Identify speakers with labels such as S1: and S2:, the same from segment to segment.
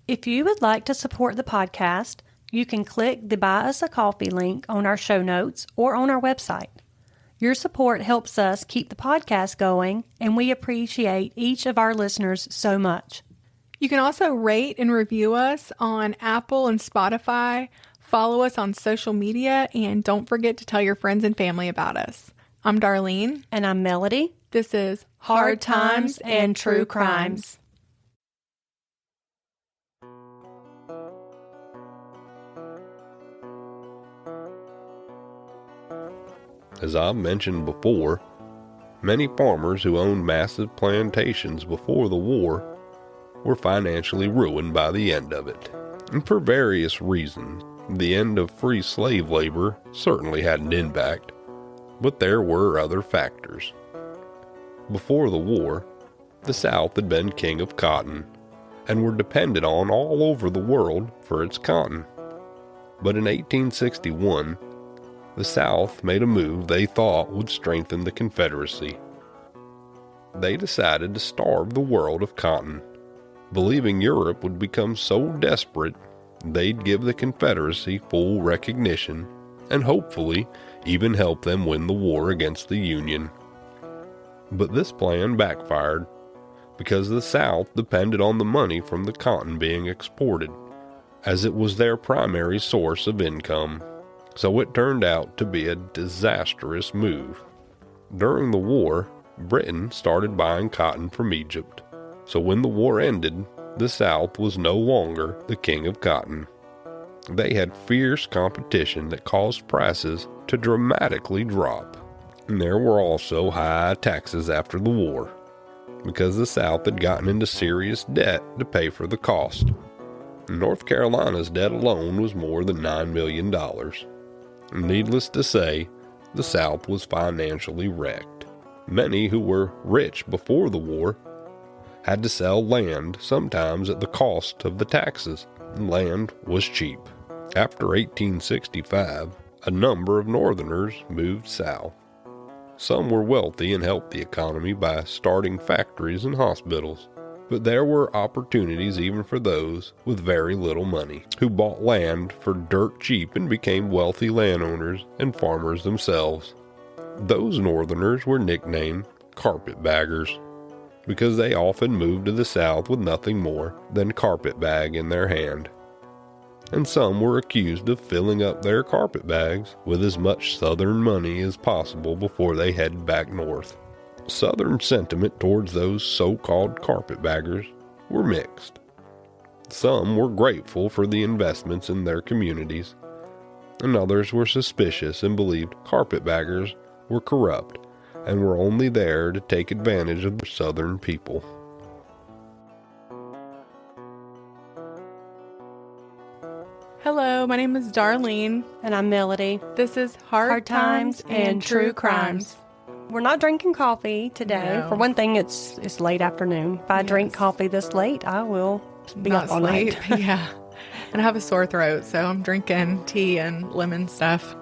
S1: If you would like to support the podcast, you can click the Buy Us a Coffee link on our show notes or on our website. Your support helps us keep the podcast going, and we appreciate each of our listeners so much.
S2: You can also rate and review us on Apple and Spotify, follow us on social media, and don't forget to tell your friends and family about us. I'm Darlene.
S1: And I'm Melody.
S2: This is Hard Times and True Crimes.
S3: As I've mentioned before, many farmers who owned massive plantations before the war were financially ruined by the end of it. And for various reasons, the end of free slave labor certainly had an impact, but there were other factors. Before the war, the South had been king of cotton and were depended on all over the world for its cotton. But in 1861, the South made a move they thought would strengthen the Confederacy. They decided to starve the world of cotton, believing Europe would become so desperate they'd give the Confederacy full recognition and hopefully even help them win the war against the Union. But this plan backfired because the South depended on the money from the cotton being exported, as it was their primary source of income. So it turned out to be a disastrous move. During the war, Britain started buying cotton from Egypt. So when the war ended, the South was no longer the king of cotton. They had fierce competition that caused prices to dramatically drop. And there were also high taxes after the war, because the South had gotten into serious debt to pay for the cost. North Carolina's debt alone was more than $9 million. Needless to say, the South was financially wrecked. Many who were rich before the war had to sell land, sometimes at the cost of the taxes, and land was cheap. After 1865, a number of Northerners moved south. Some were wealthy and helped the economy by starting factories and hospitals. But there were opportunities even for those with very little money, who bought land for dirt cheap and became wealthy landowners and farmers themselves. Those Northerners were nicknamed carpetbaggers, because they often moved to the South with nothing more than carpetbag in their hand. And some were accused of filling up their carpetbags with as much Southern money as possible before they headed back north. Southern sentiment towards those so-called carpetbaggers were mixed. Some were grateful for the investments in their communities, and others were suspicious and believed carpetbaggers were corrupt and were only there to take advantage of the Southern people.
S2: Hello, my name is Darlene.
S1: And I'm Melody.
S2: This is Hard Times and True Crimes.
S1: We're not drinking coffee today.
S2: No.
S1: For one thing, it's late afternoon. If I drink coffee this late, I will be
S2: Not
S1: up all
S2: sleep.
S1: night.
S2: Yeah. And I have a sore throat, so I'm drinking tea and lemon stuff.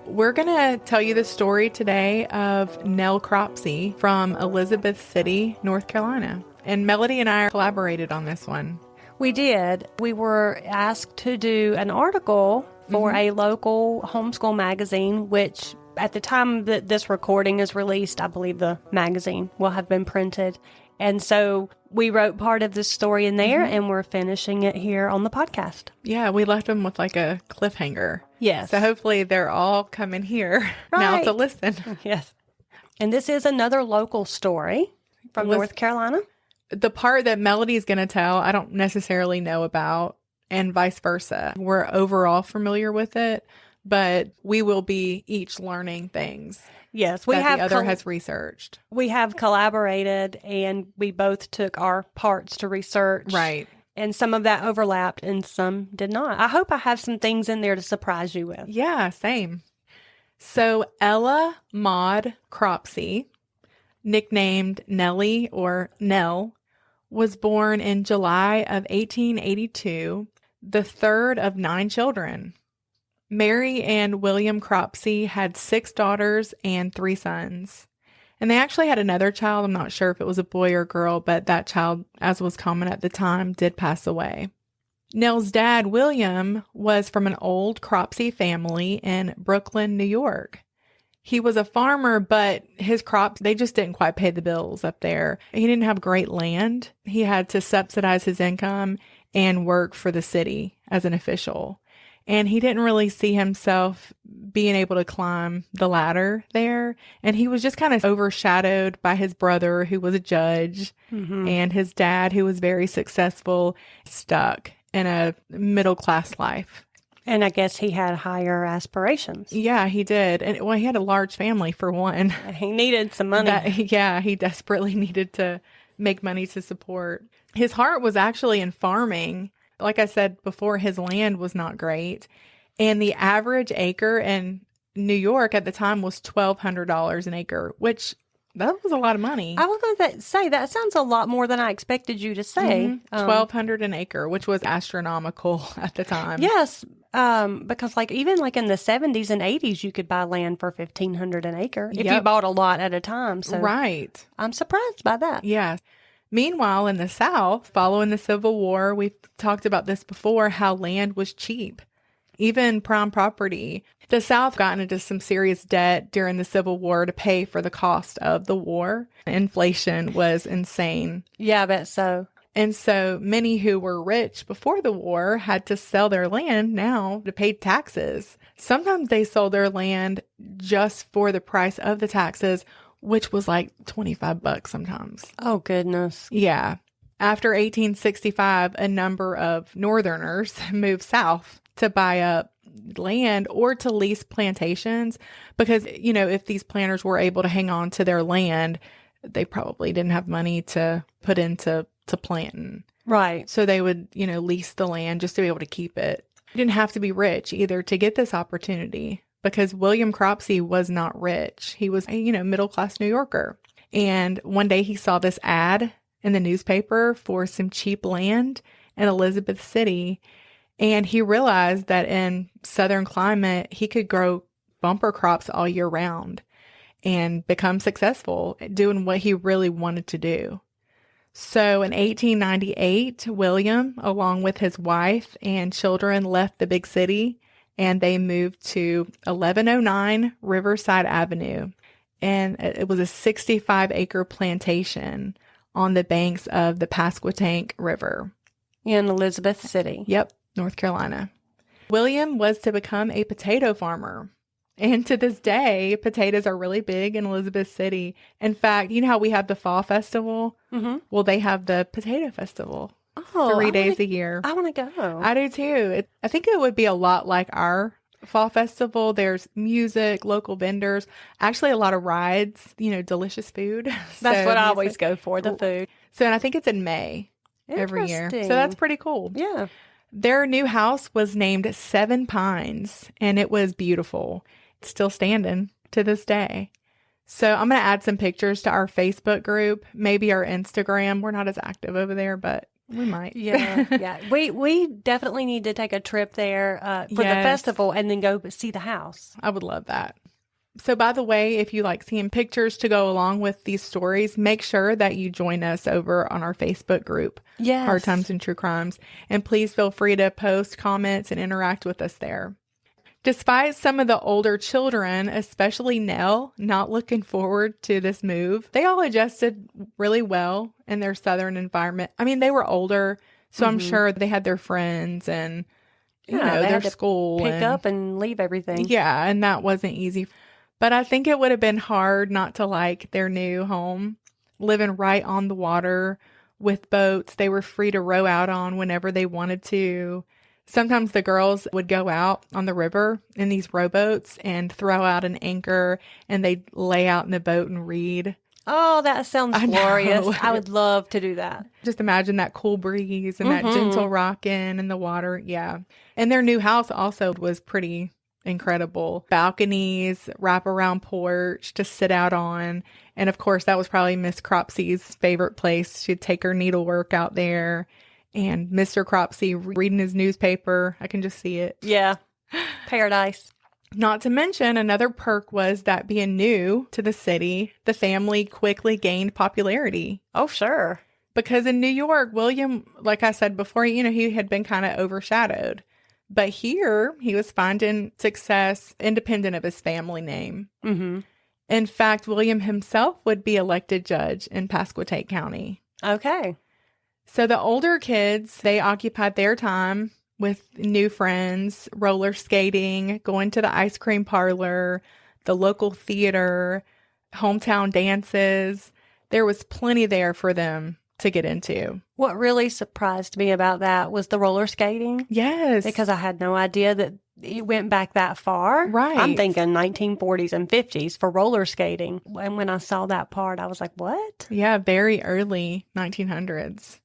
S2: We're going to tell you the story today of Nell Cropsey from Elizabeth City, North Carolina. And Melody and I collaborated on this one.
S1: We did. We were asked to do an article for a local homeschool magazine, which at the time that this recording is released, I believe the magazine will have been printed. And so we wrote part of this story in there, and we're finishing it here on the podcast.
S2: Yeah, we left them with like a cliffhanger.
S1: Yes.
S2: So hopefully they're all coming here now to listen.
S1: Yes. And this is another local story from North Carolina.
S2: The part that Melody's going to tell, I don't necessarily know about, and vice versa. We're overall familiar with it, but we will be each learning things.
S1: Yes, we
S2: that
S1: have
S2: the other has researched.
S1: We have collaborated, and we both took our parts to research.
S2: Right.
S1: And some of that overlapped and some did not. I hope I have some things in there to surprise you with.
S2: Yeah, same. So Ella Maude Cropsey, nicknamed Nellie or Nell, was born in July of 1882, the third of 9 children. Mary and William Cropsey had 6 daughters and 3 sons. And they actually had another child. I'm not sure if it was a boy or girl, but that child, as was common at the time, did pass away. Nell's dad, William, was from an old Cropsey family in Brooklyn, New York. He was a farmer, but his crops, they just didn't quite pay the bills up there. He didn't have great land. He had to subsidize his income and work for the city as an official. And he didn't really see himself being able to climb the ladder there. And he was just kind of overshadowed by his brother, who was a judge, and his dad, who was very successful, stuck in a middle-class life.
S1: And I guess he had higher aspirations.
S2: Yeah, he did. And well, he had a large family for one.
S1: He needed some money.
S2: He desperately needed to make money to support. His heart was actually in farming. Like I said before, his land was not great. And the average acre in New York at the time was $1,200 an acre, which that was a lot of money.
S1: I was going to say, that sounds a lot more than I expected you to say.
S2: $1,200 an acre, which was astronomical at the time.
S1: Yes, because even in the 70s and 80s, you could buy land for $1,500 an acre if you bought a lot at a time. So
S2: right.
S1: I'm surprised by that.
S2: Yeah. Meanwhile, in the South, following the Civil War, we've talked about this before, how land was cheap, even prime property. The South got into some serious debt during the Civil War to pay for the cost of the war. Inflation was insane.
S1: Yeah, I bet so.
S2: And so many who were rich before the war had to sell their land now to pay taxes. Sometimes they sold their land just for the price of the taxes, which was like $25 sometimes.
S1: Oh, goodness.
S2: Yeah. After 1865, a number of Northerners moved south to buy up land or to lease plantations because, if these planters were able to hang on to their land, they probably didn't have money to put into planting.
S1: Right.
S2: So they would, lease the land just to be able to keep it. You didn't have to be rich either to get this opportunity because William Cropsey was not rich. He was a, middle-class New Yorker. And one day he saw this ad in the newspaper for some cheap land in Elizabeth City. And he realized that in southern climate, he could grow bumper crops all year round and become successful at doing what he really wanted to do. So in 1898, William, along with his wife and children, left the big city and they moved to 1109 Riverside Avenue. And it was a 65-acre plantation on the banks of the Pasquotank River.
S1: In Elizabeth City.
S2: Yep, North Carolina. William was to become a potato farmer. And to this day, potatoes are really big in Elizabeth City. In fact, you know how we have the Fall Festival? Mm-hmm. Well, they have the Potato Festival 3 days a year.
S1: I want to go.
S2: I do too. I think it would be a lot like our Fall Festival. There's music, local vendors, actually a lot of rides, delicious food.
S1: That's what I always go for, the food.
S2: So, and I think it's in May every year. So that's pretty cool.
S1: Yeah.
S2: Their new house was named Seven Pines, and it was beautiful. It's still standing to this day. So I'm going to add some pictures to our Facebook group, maybe our Instagram. We're not as active over there, but we might.
S1: Yeah. We definitely need to take a trip there for the festival and then go see the house.
S2: I would love that. So by the way, if you like seeing pictures to go along with these stories, make sure that you join us over on our Facebook group, Hard Times and True Crimes. And please feel free to post comments and interact with us there. Despite some of the older children, especially Nell, not looking forward to this move, they all adjusted really well in their southern environment. I mean, they were older, so I'm sure they had their friends and, their school.
S1: Pick up and leave everything.
S2: Yeah, and that wasn't easy. But I think it would have been hard not to like their new home, living right on the water with boats they were free to row out on whenever they wanted to. Sometimes the girls would go out on the river in these rowboats and throw out an anchor and they'd lay out in the boat and read.
S1: Oh, that sounds glorious. I would love to do that.
S2: Just imagine that cool breeze and that gentle rocking in the water. Yeah. And their new house also was pretty incredible. Balconies, wraparound porch to sit out on. And of course, that was probably Miss Cropsey's favorite place. She'd take her needlework out there. And Mr. Cropsey reading his newspaper. I can just see it.
S1: Yeah. Paradise.
S2: Not to mention, another perk was that being new to the city, the family quickly gained popularity.
S1: Oh, sure.
S2: Because in New York, William, like I said before, he had been kind of overshadowed. But here, he was finding success independent of his family name.
S1: Mm-hmm.
S2: In fact, William himself would be elected judge in Pasquotank County.
S1: Okay.
S2: So the older kids, they occupied their time with new friends, roller skating, going to the ice cream parlor, the local theater, hometown dances. There was plenty there for them to get into.
S1: What really surprised me about that was the roller skating.
S2: Yes.
S1: Because I had no idea that it went back that far.
S2: Right.
S1: I'm thinking 1940s and 50s for roller skating. And when I saw that part, I was like, what?
S2: Yeah, very early 1900s.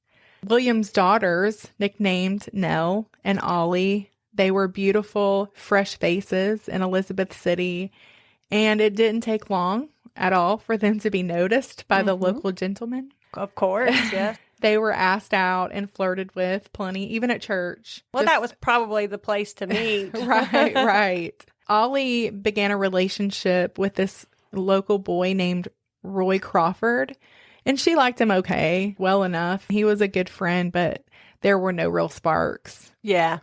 S2: William's daughters, nicknamed Nell and Ollie, they were beautiful, fresh faces in Elizabeth City. And it didn't take long at all for them to be noticed by the local gentlemen.
S1: Of course, yeah.
S2: They were asked out and flirted with plenty, even at church.
S1: Well, that was probably the place to meet.
S2: Right. Ollie began a relationship with this local boy named Roy Crawford, and she liked him well enough. He was a good friend, but there were no real sparks.
S1: Yeah.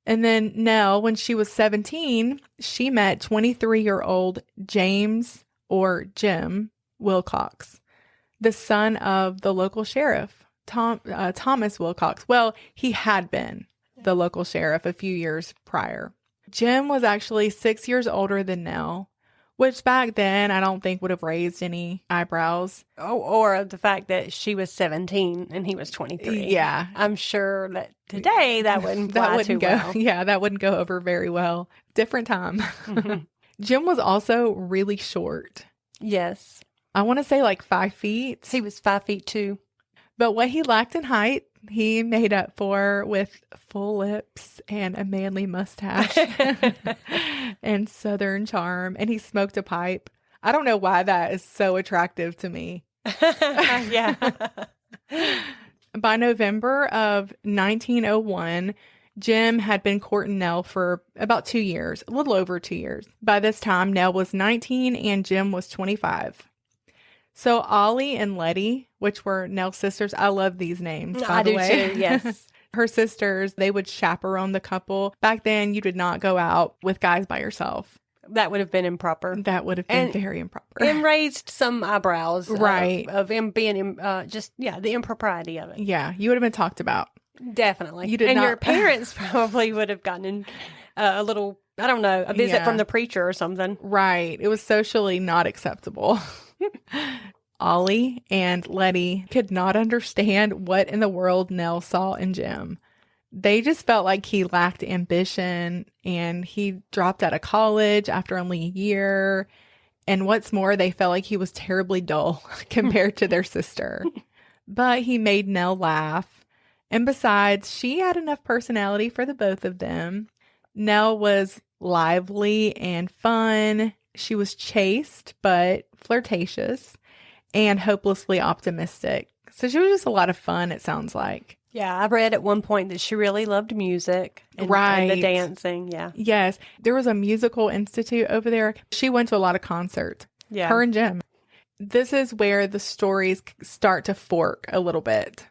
S2: And then Nell, when she was 17, she met 23-year-old James, or Jim, Wilcox, the son of the local sheriff, Thomas Wilcox. Well, he had been the local sheriff a few years prior. Jim was actually 6 years older than Nell, which back then I don't think would have raised any eyebrows.
S1: Oh, or the fact that she was 17 and he was 23.
S2: Yeah.
S1: I'm sure that today that wouldn't fly too well.
S2: Yeah, that wouldn't go over very well. Different time. Jim was also really short.
S1: Yes.
S2: I want to say like 5 feet.
S1: He was 5'2".
S2: But what he lacked in height, he made up for with full lips and a manly mustache and Southern charm. And he smoked a pipe. I don't know why that is so attractive to me.
S1: Yeah.
S2: By November of 1901, Jim had been courting Nell for about 2 years, a little over 2 years. By this time, Nell was 19 and Jim was 25. So Ollie and Letty, which were Nell's sisters, I love these names, by the way.
S1: I do too, yes.
S2: Her sisters, they would chaperone the couple. Back then, you did not go out with guys by yourself.
S1: That would have been improper.
S2: That would have been very improper.
S1: And raised some eyebrows.
S2: Right.
S1: Of him being, the impropriety of it.
S2: Yeah, you would have been talked about.
S1: Definitely.
S2: You did
S1: and
S2: not...
S1: your parents probably would have gotten in a little, I don't know, a visit from the preacher or something.
S2: Right. It was socially not acceptable. Ollie and Letty could not understand what in the world Nell saw in Jim. They just felt like he lacked ambition and he dropped out of college after only a year. And what's more, they felt like he was terribly dull compared to their sister. But he made Nell laugh. And besides, she had enough personality for the both of them. Nell was lively and fun. She was chaste, but flirtatious and hopelessly optimistic. So she was just a lot of fun, it sounds like.
S1: Yeah, I read at one point that she really loved music and the dancing. Yeah.
S2: Yes. There was a musical institute over there. She went to a lot of concerts.
S1: Yeah.
S2: Her and Jim. This is where the stories start to fork a little bit.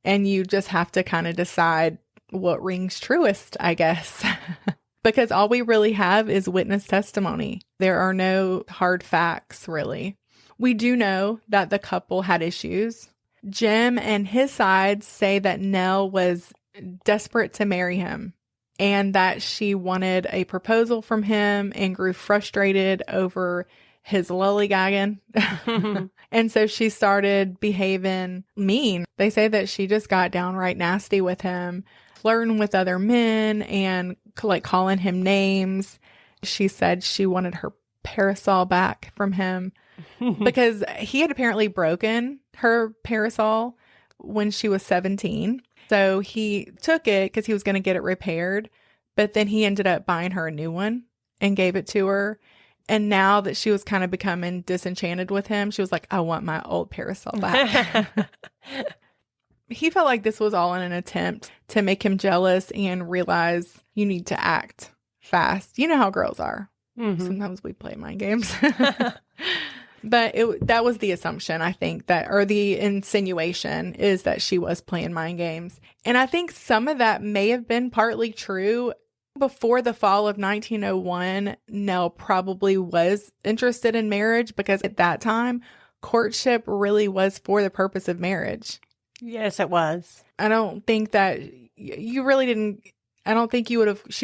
S2: And you just have to kind of decide what rings truest, I guess. Because all we really have is witness testimony. There are no hard facts, really. We do know that the couple had issues. Jim and his side say that Nell was desperate to marry him and that she wanted a proposal from him and grew frustrated over his lollygagging. And so she started behaving mean. They say that she just got downright nasty with him, flirting with other men and like calling him names. She said she wanted her parasol back from him because he had apparently broken her parasol when she was 17. So he took it because he was going to get it repaired. But then he ended up buying her a new one and gave it to her. And now that she was kind of becoming disenchanted with him, she was like, I want my old parasol back. He felt like this was all in an attempt to make him jealous and realize you need to act fast. You know how girls are. Mm-hmm. Sometimes we play mind games. But that was the assumption, I think, or the insinuation is that she was playing mind games. And I think some of that may have been partly true. Before the fall of 1901, Nell probably was interested in marriage because at that time, courtship really was for the purpose of marriage.
S1: Yes, it was.
S2: I don't think that you really didn't. I don't think she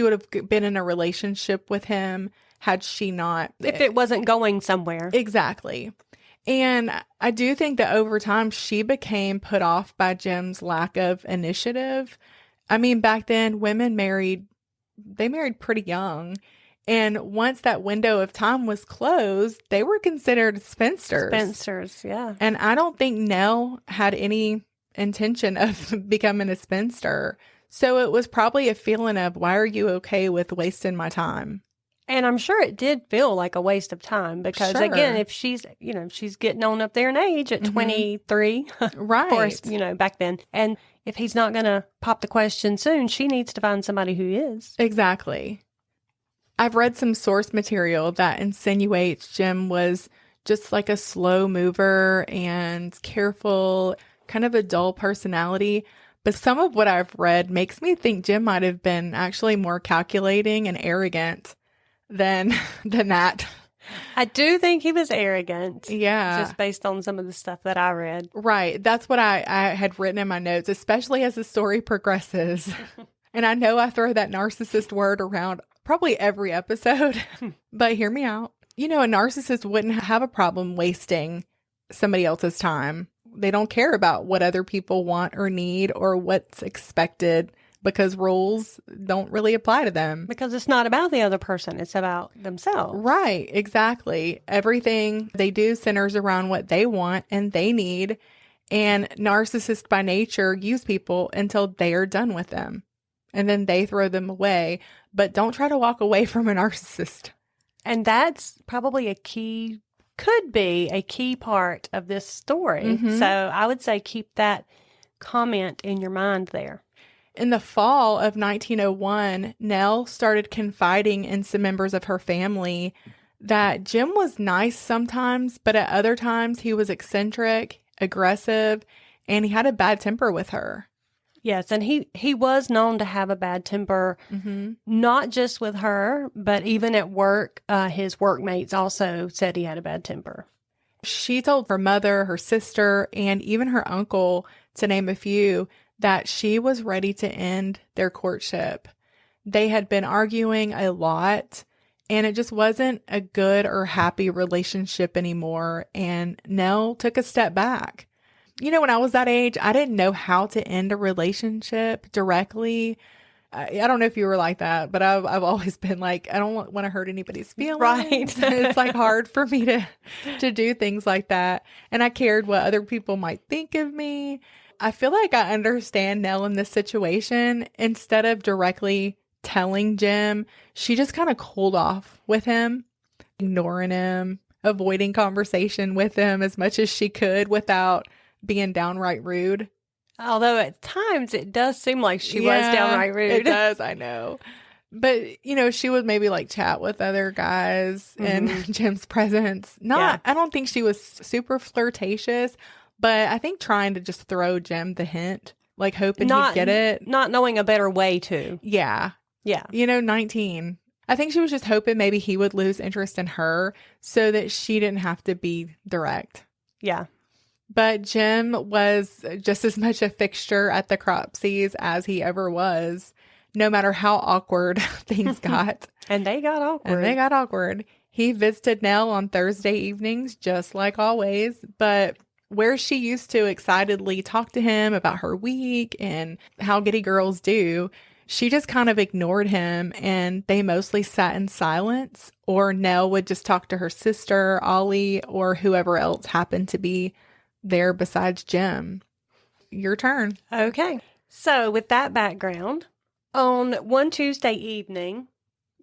S2: would have been in a relationship with him had she not.
S1: If it wasn't going somewhere.
S2: Exactly. And I do think that over time she became put off by Jim's lack of initiative. I mean, back then women married pretty young. And once that window of time was closed, they were considered spinsters.
S1: Spinsters, yeah.
S2: And I don't think Nell had any intention of becoming a spinster. So it was probably a feeling of, why are you okay with wasting my time?
S1: And I'm sure it did feel like a waste of time because, again, if she's getting on up there in age at 23,
S2: right?
S1: Of course, back then. And if he's not going to pop the question soon, she needs to find somebody who is.
S2: Exactly. I've read some source material that insinuates Jim was just like a slow mover and careful, kind of a dull personality. But some of what I've read makes me think Jim might have been actually more calculating and arrogant than that.
S1: I do think he was arrogant.
S2: Yeah.
S1: Just based on some of the stuff that I read.
S2: Right. That's what I had written in my notes, especially as the story progresses. And I know I throw that narcissist word around probably every episode, but hear me out. A narcissist wouldn't have a problem wasting somebody else's time. They don't care about what other people want or need or what's expected because rules don't really apply to them.
S1: Because it's not about the other person. It's about themselves.
S2: Right. Exactly. Everything they do centers around what they want and they need. And narcissists by nature use people until they are done with them. And then they throw them away. But don't try to walk away from a narcissist. And
S1: that's probably could be a key part of this story. So I would say keep that comment in your mind there.
S2: In the fall of 1901, Nell started confiding in some members of her family that Jim was nice sometimes, but at other times he was eccentric, aggressive, and he had a bad temper with her.
S1: Yes, and he was known to have a bad temper, not just with her, but even at work. His workmates also said he had a bad temper.
S2: She told her mother, her sister, and even her uncle, to name a few, that she was ready to end their courtship. They had been arguing a lot, and it just wasn't a good or happy relationship anymore, and Nell took a step back. When I was that age, I didn't know how to end a relationship directly. I don't know if you were like that, but I've always been like, I don't want to hurt anybody's feelings.
S1: Right.
S2: It's like hard for me to do things like that. And I cared what other people might think of me. I feel like I understand Nell in this situation. Instead of directly telling Jim, she just kind of cooled off with him, ignoring him, avoiding conversation with him as much as she could without being downright rude.
S1: Although at times it does seem like she was downright rude.
S2: It does, I know. But, she would maybe like chat with other guys in Jim's presence. I don't think she was super flirtatious, but I think trying to just throw Jim the hint, like hoping he'd get it.
S1: Not knowing a better way to.
S2: Yeah.
S1: Yeah.
S2: 19. I think she was just hoping maybe he would lose interest in her so that she didn't have to be direct.
S1: Yeah.
S2: But Jim was just as much a fixture at the Cropseys as he ever was, no matter how awkward things got.
S1: And they got awkward.
S2: He visited Nell on Thursday evenings, just like always, but where she used to excitedly talk to him about her week and how giddy girls do, she just kind of ignored him, and they mostly sat in silence, or Nell would just talk to her sister, Ollie, or whoever else happened to be there besides Jim. Your turn.
S1: Okay. So with that background, on one Tuesday evening,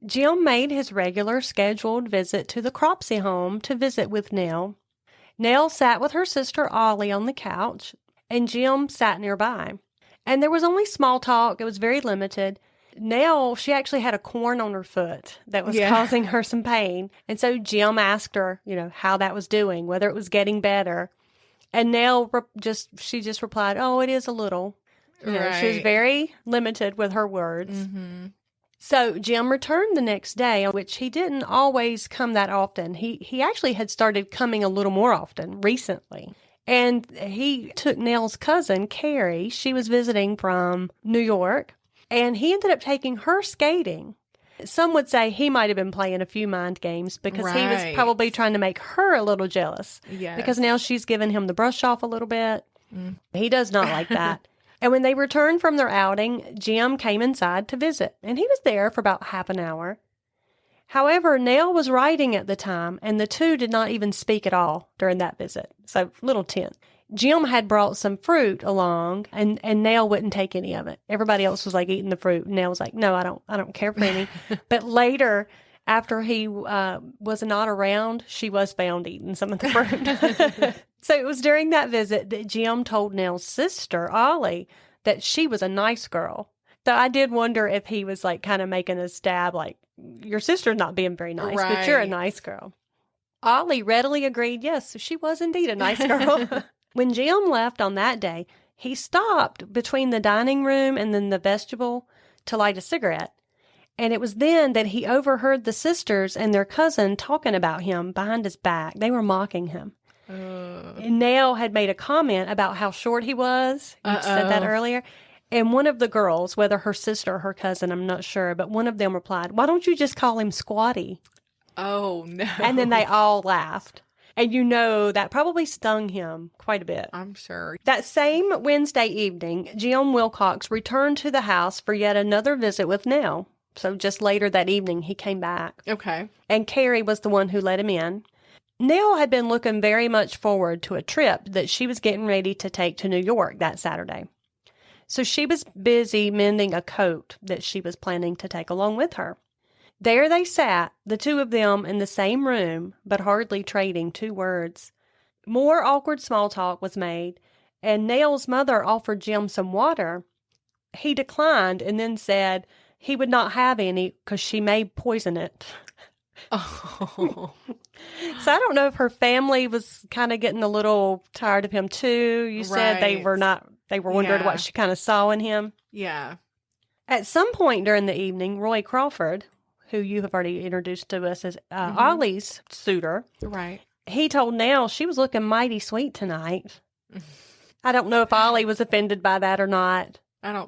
S1: Jim made his regular scheduled visit to the Cropsey home to visit with Nell. Nell sat with her sister Ollie on the couch, and Jim sat nearby. And there was only small talk. It was very limited. Nell, she actually had a corn on her foot that was causing her some pain. And so Jim asked her, how that was doing, whether it was getting better. And Nell she just replied, "Oh, it is a little." She was very limited with her words. Mm-hmm. So Jim returned the next day, which he didn't always come that often. He actually had started coming a little more often recently. And he took Nell's cousin, Carrie. She was visiting from New York. And he ended up taking her skating. Some would say he might have been playing a few mind games because he was probably trying to make her a little jealous. Yes. Because now she's giving him the brush off a little bit. Mm. He does not like that. And when they returned from their outing, Jim came inside to visit. And he was there for about half an hour. However, Nell was writing at the time, and the two did not even speak at all during that visit. So, little tense. Jim had brought some fruit along, and Nell wouldn't take any of it. Everybody else was like eating the fruit. And Nell was like, "No, I don't care for any." But later, after he was not around, she was found eating some of the fruit. So it was during that visit that Jim told Nell's sister, Ollie, that she was a nice girl. So I did wonder if he was like kind of making a stab, like, your sister's not being very nice, but you're a nice girl. Ollie readily agreed, yes, she was indeed a nice girl. When Jim left on that day, he stopped between the dining room and then the vestibule to light a cigarette. And it was then that he overheard the sisters and their cousin talking about him behind his back. They were mocking him. And Nell had made a comment about how short he was. You said that earlier. And one of the girls, whether her sister or her cousin, I'm not sure, but one of them replied, "Why don't you just call him Squatty?" Oh, no. And then they all laughed. And that probably stung him quite a bit.
S2: I'm sure.
S1: That same Wednesday evening, Jim Wilcox returned to the house for yet another visit with Nell. So just later that evening, he came back.
S2: Okay.
S1: And Carrie was the one who let him in. Nell had been looking very much forward to a trip that she was getting ready to take to New York that Saturday. So she was busy mending a coat that she was planning to take along with her. There they sat, the two of them in the same room, but hardly trading 2 words. More awkward small talk was made, and Nell's mother offered Jim some water. He declined and then said he would not have any because she may poison it. Oh. So I don't know if her family was kind of getting a little tired of him too. You said they were wondering what she kind of saw in him.
S2: Yeah.
S1: At some point during the evening, Roy Crawford, who you have already introduced to us as Ollie's suitor.
S2: Right.
S1: He told Nell she was looking mighty sweet tonight. I don't know if Ollie was offended by that or not.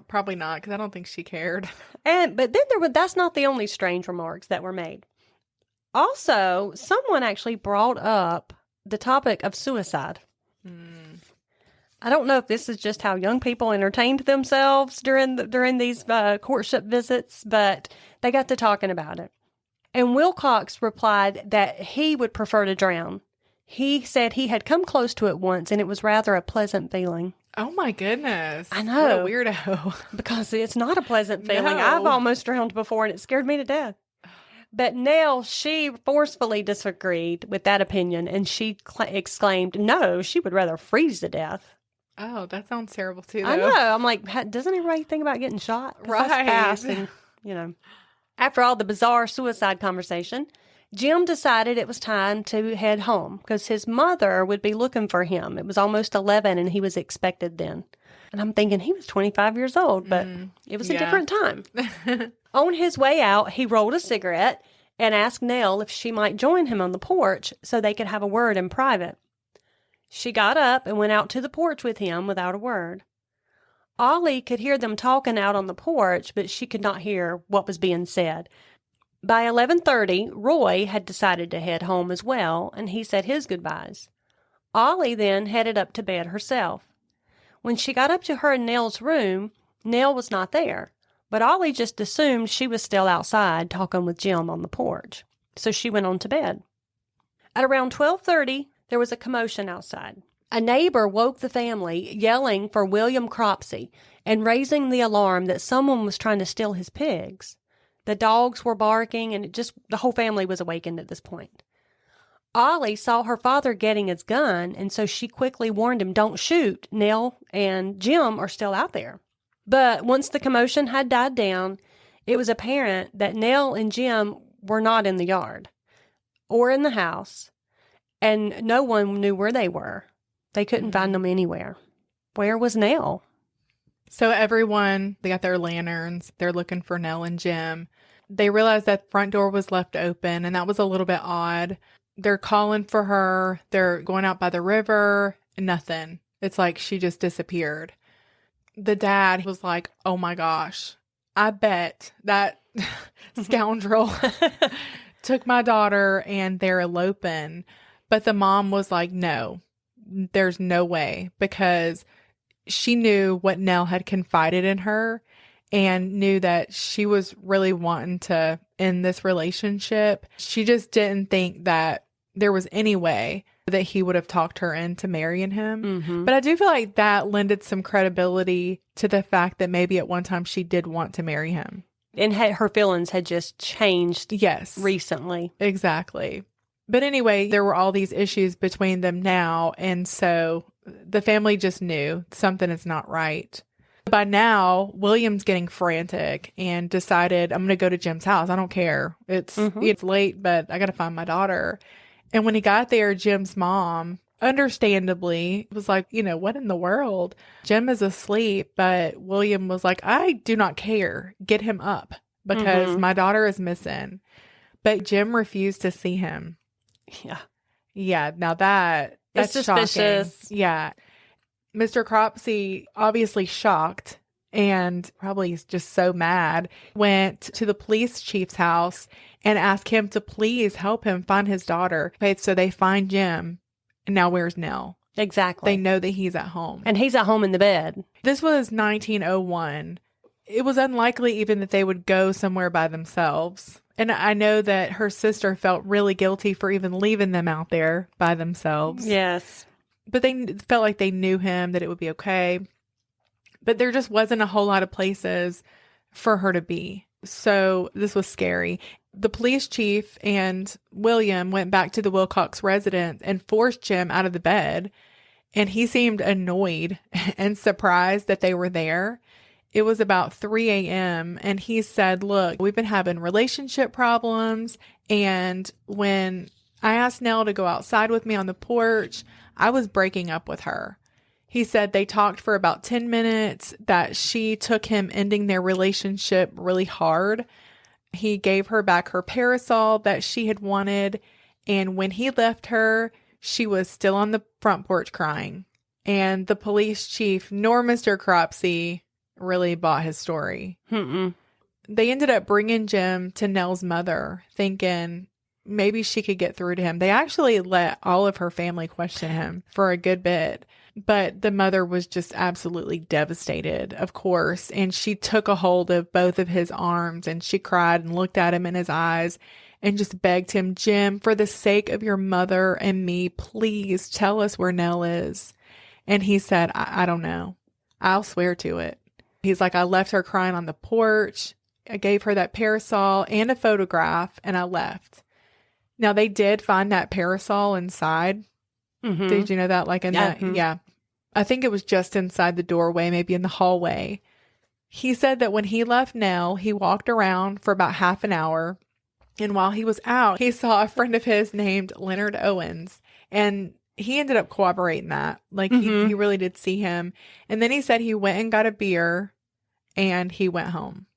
S2: Probably not, because I don't think she cared.
S1: But then that's not the only strange remarks that were made. Also, someone actually brought up the topic of suicide. I don't know if this is just how young people entertained themselves during these courtship visits, but they got to talking about it. And Wilcox replied that he would prefer to drown. He said he had come close to it once, and it was rather a pleasant feeling.
S2: Oh, my goodness.
S1: I know.
S2: What a weirdo.
S1: Because it's not a pleasant feeling.
S2: No.
S1: I've almost drowned before, and it scared me to death. But Nell, she forcefully disagreed with that opinion, and she exclaimed, no, she would rather freeze to death.
S2: Oh, that sounds terrible, too, though.
S1: I know. I'm like, doesn't anybody think about getting shot?
S2: Right.
S1: That's fast and, After all the bizarre suicide conversation, Jim decided it was time to head home because his mother would be looking for him. It was almost 11, and he was expected then. And I'm thinking he was 25 years old, but it was a different time. On his way out, he rolled a cigarette and asked Nell if she might join him on the porch so they could have a word in private. She got up and went out to the porch with him without a word. Ollie could hear them talking out on the porch, but she could not hear what was being said. By 11:30, Roy had decided to head home as well, and he said his goodbyes. Ollie then headed up to bed herself. When she got up to her and Nell's room, Nell was not there, but Ollie just assumed she was still outside talking with Jim on the porch, so she went on to bed. At around 12:30, there was a commotion outside. A neighbor woke the family, yelling for William Cropsey and raising the alarm that someone was trying to steal his pigs. The dogs were barking, and the whole family was awakened at this point. Ollie saw her father getting his gun, and so she quickly warned him, don't shoot. Nell and Jim are still out there. But once the commotion had died down, it was apparent that Nell and Jim were not in the yard or in the house, and no one knew where they were. They couldn't find them anywhere. Where was Nell?
S2: So everyone, they got their lanterns. They're looking for Nell and Jim. They realized that front door was left open, and that was a little bit odd. They're calling for her. They're going out by the river. Nothing. It's like she just disappeared. The dad was like, oh my gosh, I bet that scoundrel took my daughter and they're eloping. But the mom was like, no, there's no way, because she knew what Nell had confided in her and knew that she was really wanting to end this relationship. She just didn't think that there was any way that he would have talked her into marrying him.
S1: Mm-hmm.
S2: But I do feel like that lended some credibility to the fact that maybe at one time she did want to marry him.
S1: And her feelings had just changed recently.
S2: Exactly. But anyway, there were all these issues between them now. And so the family just knew something is not right. By now, William's getting frantic and decided, I'm going to go to Jim's house. I don't care. It's late, but I got to find my daughter. And when he got there, Jim's mom, understandably, was like, what in the world? Jim is asleep, but William was like, I do not care. Get him up because my daughter is missing. But Jim refused to see him.
S1: Yeah.
S2: Yeah. Now that's
S1: suspicious.
S2: Shocking. Yeah. Mr. Cropsey, obviously shocked and probably just so mad, went to the police chief's house and asked him to please help him find his daughter. Okay, so they find Jim. And now where's Nell?
S1: Exactly.
S2: They know that he's at home.
S1: And he's at home in the bed.
S2: This was 1901. It was unlikely even that they would go somewhere by themselves. And I know that her sister felt really guilty for even leaving them out there by themselves.
S1: Yes.
S2: But they felt like they knew him, that it would be okay. But there just wasn't a whole lot of places for her to be. So this was scary. The police chief and William went back to the Wilcox residence and forced Jim out of the bed. And he seemed annoyed and surprised that they were there. It was about 3 a.m. and he said, look, we've been having relationship problems. And when I asked Nell to go outside with me on the porch, I was breaking up with her. He said they talked for about 10 minutes, that she took him ending their relationship really hard. He gave her back her parasol that she had wanted. And when he left her, she was still on the front porch crying. And the police chief, nor Mr. Cropsey, really bought his story. They ended up bringing Jim to Nell's mother, thinking maybe she could get through to him. They actually let all of her family question him for a good bit. But the mother was just absolutely devastated, of course. And she took a hold of both of his arms and she cried and looked at him in his eyes and just begged him, Jim, for the sake of your mother and me, please tell us where Nell is. And he said, I don't know. I'll swear to it. He's like, I left her crying on the porch. I gave her that parasol and a photograph and I left. Now, they did find that parasol inside. Did you know that? Like in yeah. I think it was just inside the doorway, maybe in the hallway. He said that when he left Nell, he walked around for about half an hour. And while he was out, he saw a friend of his named Leonard Owens. And he ended up corroborating that. Like he really did see him. And then he said he went and got a beer and he went home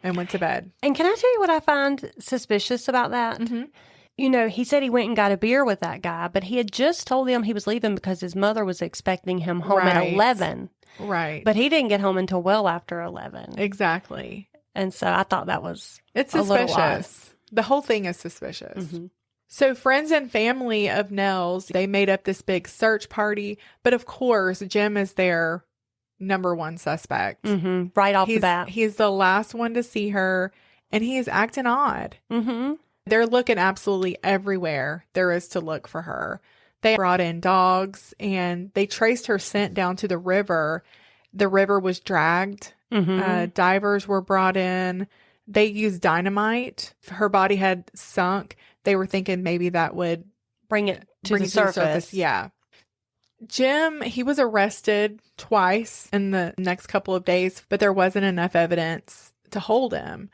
S2: and went to bed.
S1: And can I tell you what I find suspicious about that? He said he went and got a beer with that guy, but he had just told them he was leaving because his mother was expecting him home at 11.
S2: Right.
S1: But he didn't get home until well after 11.
S2: Exactly.
S1: And so I thought that was
S2: It's suspicious. The whole thing is suspicious. So friends and family of Nell's, they made up this big search party. But of course, Jim is their number one suspect.
S1: Right off the bat.
S2: He's the last one to see her, and he is acting odd. They're looking absolutely everywhere there is to look for her. They brought in dogs, and they traced her scent down to the river. The river was dragged. Divers were brought in. They used dynamite. Her body had sunk. They were thinking maybe that would
S1: bring it to the surface.
S2: Yeah. Jim, he was arrested twice in the next couple of days, but there wasn't enough evidence to hold him.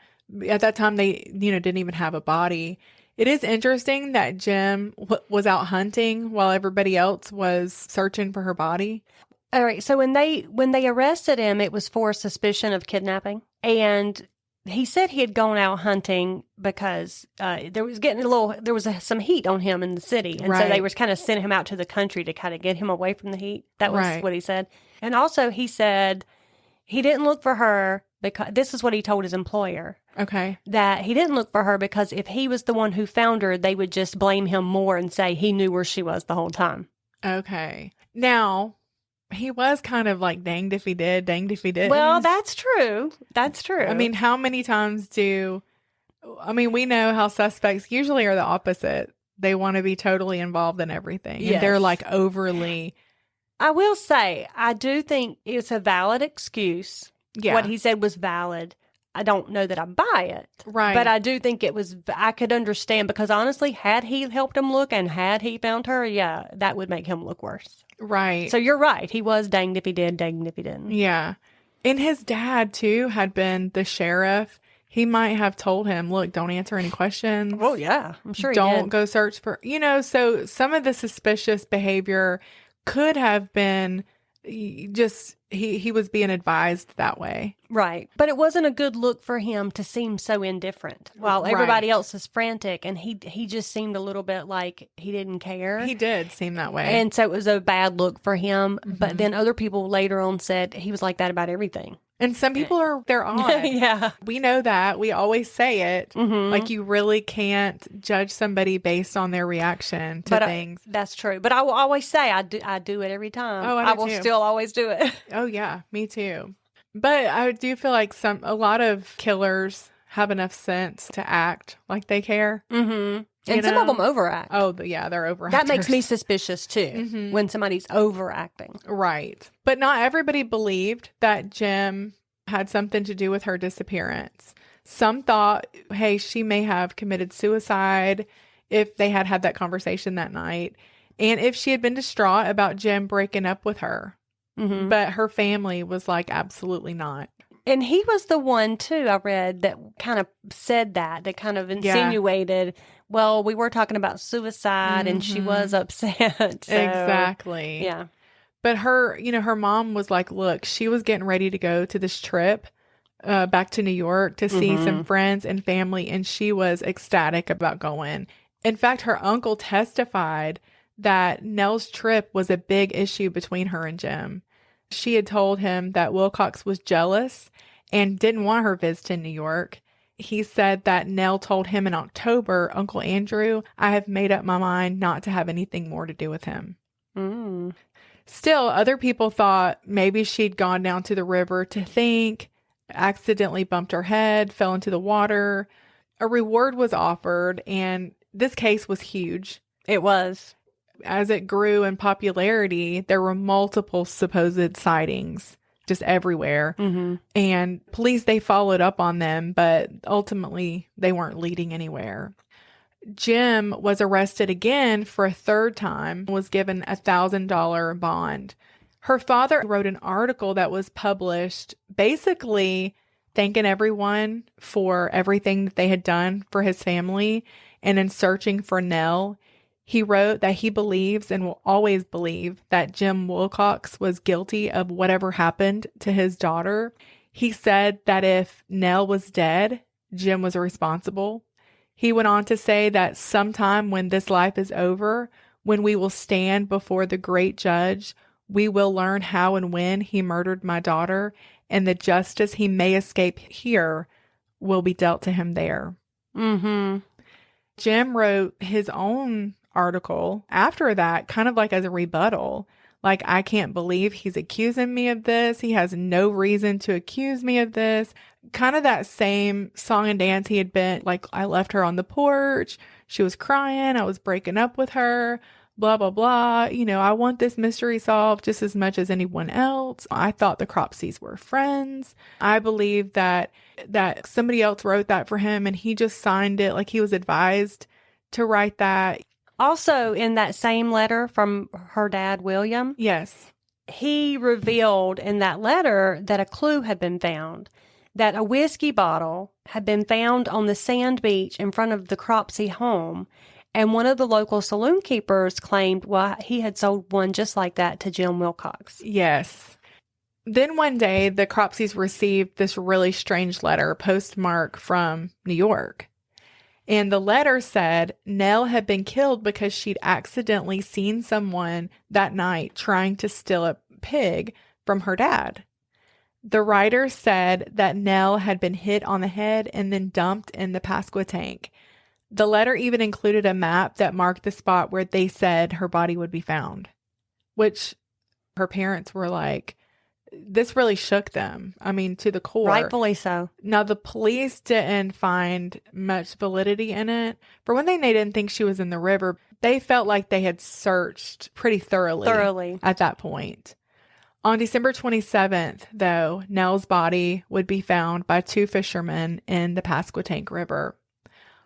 S2: At that time, they, didn't even have a body. It is interesting that Jim was out hunting while everybody else was searching for her body.
S1: All right. So when they arrested him, it was for suspicion of kidnapping. And he said he had gone out hunting because there was some heat on him in the city. And so they was kind of sending him out to the country to kind of get him away from the heat. That was what he said. And also he said he didn't look for her because this is what he told his employer.
S2: Okay.
S1: That he didn't look for her because if he was the one who found her, they would just blame him more and say he knew where she was the whole time.
S2: Okay. Now, he was kind of like danged if he did, danged if he didn't.
S1: Well, that's true. That's true.
S2: I mean, how many times we know how suspects usually are the opposite. They want to be totally involved in everything.
S1: Yes.
S2: And they're like overly.
S1: I will say, I do think it's a valid excuse.
S2: Yeah.
S1: What he said was valid. I don't know that I buy it.
S2: Right.
S1: But I do think I could understand because honestly, had he helped him look and had he found her, yeah, that would make him look worse.
S2: Right.
S1: So you're right. He was danged if he did, danged if he didn't.
S2: Yeah. And his dad, too, had been the sheriff. He might have told him, look, don't answer any questions.
S1: Oh, yeah. I'm sure he did.
S2: Don't go search for, so some of the suspicious behavior could have been just, he was being advised that way.
S1: Right. But it wasn't a good look for him to seem so indifferent while everybody else is frantic. And he just seemed a little bit like he didn't care.
S2: He did seem that way.
S1: And so it was a bad look for him. Mm-hmm. But then other people later on said he was like that about everything.
S2: And some people they're odd.
S1: Yeah.
S2: We know that. We always say it.
S1: Mm-hmm.
S2: Like you really can't judge somebody based on their reaction to things.
S1: That's true. But I will always say I do it every time.
S2: Oh,
S1: I will still always do it.
S2: Oh, yeah. Me too. But I do feel like a lot of killers have enough sense to act like they care.
S1: Mm-hmm. And some of them overact.
S2: Oh, yeah, they're overactors.
S1: That makes me suspicious, too, when somebody's overacting.
S2: Right. But not everybody believed that Jim had something to do with her disappearance. Some thought, hey, she may have committed suicide if they had had that conversation that night. And if she had been distraught about Jim breaking up with her. Mm-hmm. But her family was like, absolutely not.
S1: And he was the one, too, I read, that kind of said that kind of insinuated, well, we were talking about suicide and she was upset. So,
S2: exactly.
S1: Yeah.
S2: But her mom was like, look, she was getting ready to go to this trip back to New York to see some friends and family. And she was ecstatic about going. In fact, her uncle testified that Nell's trip was a big issue between her and Jim. She had told him that Wilcox was jealous and didn't want her visiting New York. He said that Nell told him in October, Uncle Andrew, I have made up my mind not to have anything more to do with him.
S1: Mm.
S2: Still, other people thought maybe she'd gone down to the river to think, accidentally bumped her head, fell into the water. A reward was offered, and this case was huge.
S1: It was.
S2: As it grew in popularity, there were multiple supposed sightings just everywhere. Mm-hmm. And police, they followed up on them, but ultimately they weren't leading anywhere. Jim was arrested again for a third time, was given a $1,000 bond. Her father wrote an article that was published basically thanking everyone for everything that they had done for his family and in searching for Nell. He wrote that he believes and will always believe that Jim Wilcox was guilty of whatever happened to his daughter. He said that if Nell was dead, Jim was responsible. He went on to say that sometime when this life is over, when we will stand before the great judge, we will learn how and when he murdered my daughter, and the justice he may escape here will be dealt to him there.
S1: Mm-hmm.
S2: Jim wrote his own article after that, kind of like as a rebuttal. Like, I can't believe he's accusing me of this. He has no reason to accuse me of this. Kind of that same song and dance he had been like, I left her on the porch. She was crying. I was breaking up with her. Blah, blah, blah. I want this mystery solved just as much as anyone else. I thought the Cropseys were friends. I believe that somebody else wrote that for him and he just signed it like he was advised to write that.
S1: Also, in that same letter from her dad, William.
S2: Yes.
S1: He revealed in that letter that a clue had been found. that a whiskey bottle had been found on the sand beach in front of the Cropsey home, and one of the local saloon keepers claimed, well, he had sold one just like that to Jim Wilcox.
S2: Yes. Then one day, the Cropseys received this really strange letter postmarked from New York. And the letter said Nell had been killed because she'd accidentally seen someone that night trying to steal a pig from her dad. The writer said that Nell had been hit on the head and then dumped in the Pasquotank. The letter even included a map that marked the spot where they said her body would be found, which her parents were like, this really shook them. I mean, to the core.
S1: Rightfully so.
S2: Now, the police didn't find much validity in it. For one thing, they didn't think she was in the river. They felt like they had searched pretty thoroughly at that point. On December 27th, though, Nell's body would be found by 2 fishermen in the Pasquotank River.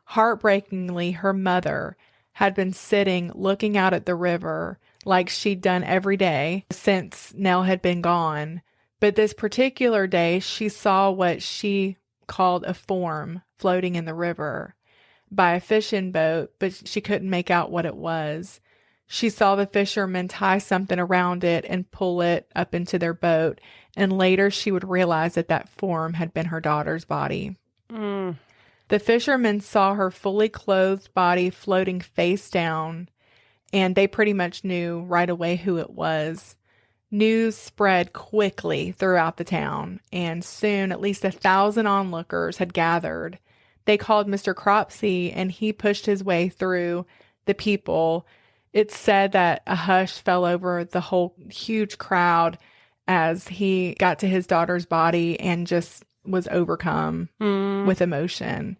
S2: Heartbreakingly, her mother had been sitting looking out at the river like she'd done every day since Nell had been gone. But this particular day, she saw what she called a form floating in the river by a fishing boat, but she couldn't make out what it was. She saw the fishermen tie something around it and pull it up into their boat. And later she would realize that that form had been her daughter's body. The fishermen saw her fully clothed body floating face down, and they pretty much knew right away who it was. News spread quickly throughout the town, and soon at least 1,000 onlookers had gathered. They called Mr. Cropsey, and he pushed his way through the people. It's said that a hush fell over the whole huge crowd as he got to his daughter's body and just was overcome with emotion.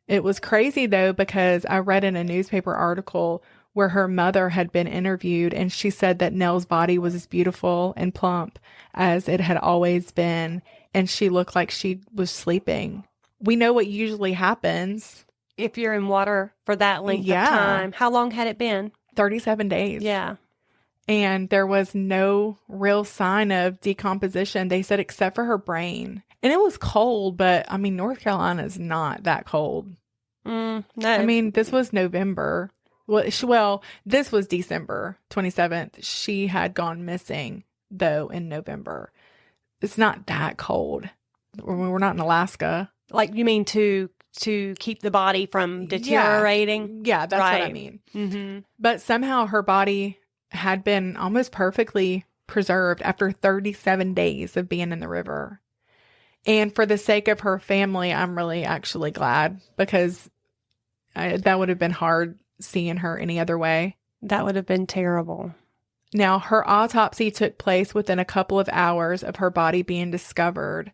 S2: It was crazy, though, because I read in a newspaper article where her mother had been interviewed, and she said that Nell's body was as beautiful and plump as it had always been, and she looked like she was sleeping. We know what usually happens.
S1: If you're in water for that length of time. How long had it been?
S2: 37 days.
S1: Yeah.
S2: And there was no real sign of decomposition, they said, except for her brain. And it was cold, but I mean, North Carolina is not that cold.
S1: No.
S2: I mean, this was November. Well, this was December 27th. She had gone missing, though, in November. It's not that cold. We're not in Alaska.
S1: Like, you mean to keep the body from deteriorating?
S2: Yeah, that's what I mean.
S1: Mm-hmm.
S2: But somehow her body had been almost perfectly preserved after 37 days of being in the river. And for the sake of her family, I'm really actually glad, because that would have been hard seeing her any other way.
S1: That would have been terrible.
S2: Now, her autopsy took place within a couple of hours of her body being discovered.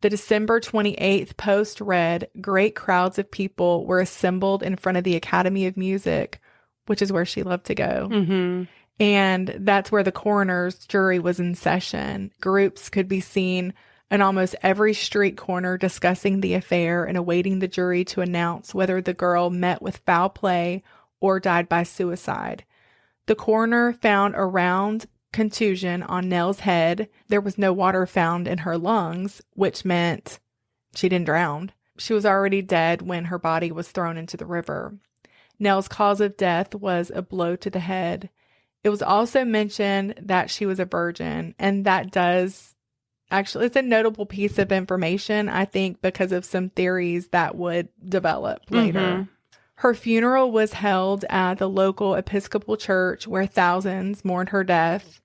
S2: The December 28th Post read, "Great crowds of people were assembled in front of the Academy of Music," which is where she loved to go.
S1: Mm-hmm.
S2: And that's where the coroner's jury was in session. Groups could be seen in almost every street corner discussing the affair and awaiting the jury to announce whether the girl met with foul play or died by suicide. The coroner found a round contusion on Nell's head. There was no water found in her lungs, which meant she didn't drown. She was already dead when her body was thrown into the river. Nell's cause of death was a blow to the head. It was also mentioned that she was a virgin, and that does actually, it's a notable piece of information, I think, because of some theories that would develop later. Mm-hmm. Her funeral was held at the local Episcopal church where thousands mourned her death.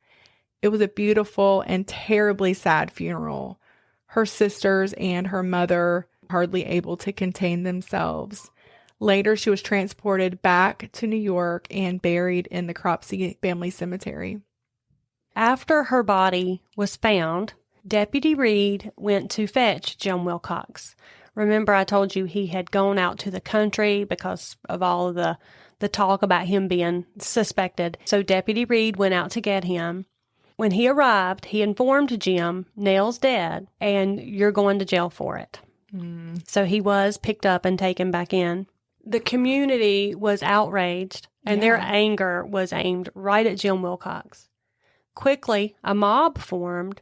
S2: It was a beautiful and terribly sad funeral. Her sisters and her mother hardly able to contain themselves. Later, she was transported back to New York and buried in the Cropsey family cemetery.
S1: After her body was found, Deputy Reed went to fetch Jim Wilcox. Remember, I told you he had gone out to the country because of all of the talk about him being suspected. So Deputy Reed went out to get him. When he arrived, he informed Jim, Nell's dead, and you're going to jail for it. So he was picked up and taken back in. The community was outraged, and their anger was aimed right at Jim Wilcox. Quickly, a mob formed,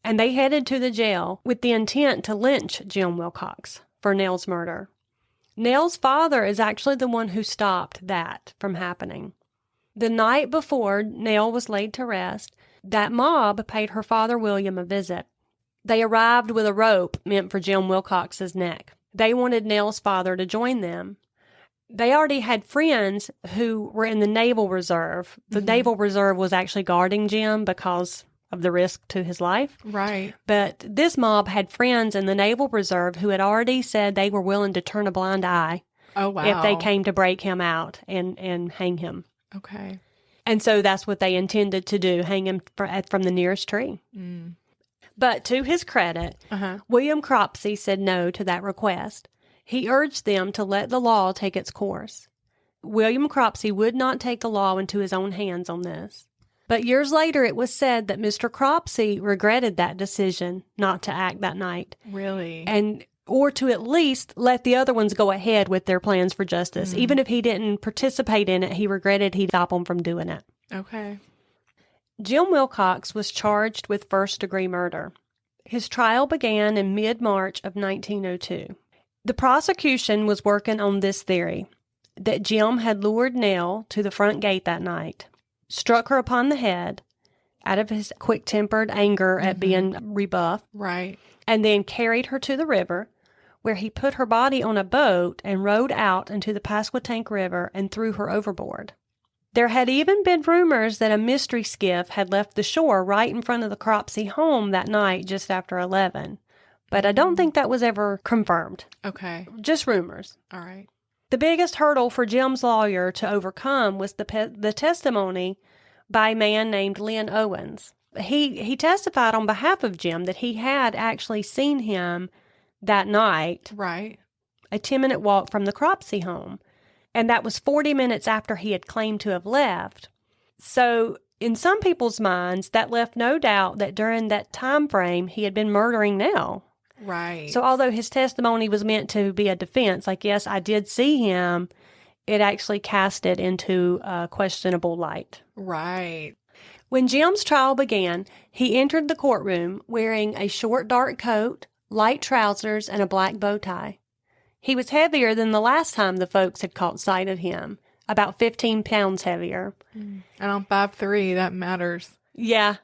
S1: and they headed to the jail with the intent to lynch Jim Wilcox for Nell's murder. Nell's father is actually the one who stopped that from happening. The night before Nell was laid to rest, that mob paid her father William a visit. They arrived with a rope meant for Jim Wilcox's neck. They wanted Nell's father to join them. They already had friends who were in the Naval Reserve. The Naval Reserve was actually guarding Jim because of the risk to his life.
S2: Right.
S1: But this mob had friends in the Naval Reserve who had already said they were willing to turn a blind eye if they came to break him out and hang him.
S2: Okay.
S1: And so that's what they intended to do, hang him from the nearest tree.
S2: Mm.
S1: But to his credit, William Cropsey said no to that request. He urged them to let the law take its course. William Cropsey would not take the law into his own hands on this. But years later, it was said that Mr. Cropsey regretted that decision not to act that night.
S2: Really?
S1: Or to at least let the other ones go ahead with their plans for justice. Even if he didn't participate in it, he regretted he'd stop them from doing it.
S2: Okay.
S1: Jim Wilcox was charged with first-degree murder. His trial began in mid-March of 1902. The prosecution was working on this theory, that Jim had lured Nell to the front gate that night, struck her upon the head out of his quick-tempered anger at being rebuffed,
S2: Right.
S1: and then carried her to the river, where he put her body on a boat and rowed out into the Pasquotank River and threw her overboard. There had even been rumors that a mystery skiff had left the shore right in front of the Cropsey home that night just after 11. But I don't think that was ever confirmed.
S2: Okay.
S1: Just rumors.
S2: All right.
S1: The biggest hurdle for Jim's lawyer to overcome was the testimony by a man named Len Owens. He testified on behalf of Jim that he had actually seen him that night,
S2: Right.
S1: a 10-minute walk from the Cropsey home. And that was 40 minutes after he had claimed to have left. So in some people's minds, that left no doubt that during that time frame, he had been murdering Nell.
S2: Right.
S1: So although his testimony was meant to be a defense, like, yes, I did see him, it actually cast it into a questionable light.
S2: Right.
S1: When Jim's trial began, he entered the courtroom wearing a short dark coat, light trousers, and a black bow tie. He was heavier than the last time the folks had caught sight of him, about 15 pounds heavier.
S2: And I'm 5'3", that matters.
S1: Yeah.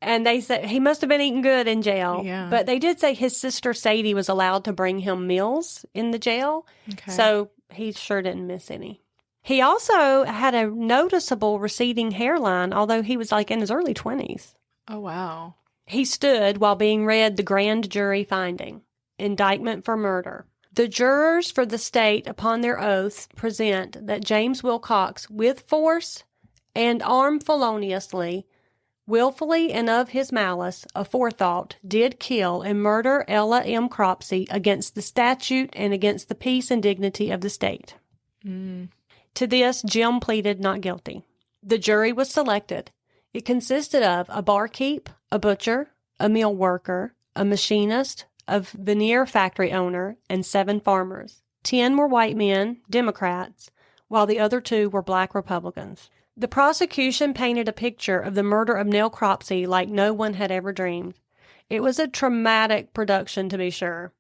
S1: And they said he must have been eating good in jail.
S2: Yeah.
S1: But they did say his sister Sadie was allowed to bring him meals in the jail.
S2: Okay.
S1: So he sure didn't miss any. He also had a noticeable receding hairline, although he was like in his early 20s.
S2: Oh, wow.
S1: He stood while being read the grand jury finding, indictment for murder. The jurors for the state upon their oaths present that James Wilcox, with force and armed feloniously, willfully and of his malice, aforethought, did kill and murder Ella M. Cropsey against the statute and against the peace and dignity of the state. To this, Jim pleaded not guilty. The jury was selected. It consisted of a barkeep, a butcher, a mill worker, a machinist, a veneer factory owner, and 7 farmers. 10 were white men, Democrats, while the other 2 were black Republicans. The prosecution painted a picture of the murder of Nell Cropsey like no one had ever dreamed. It was a traumatic production, to be sure.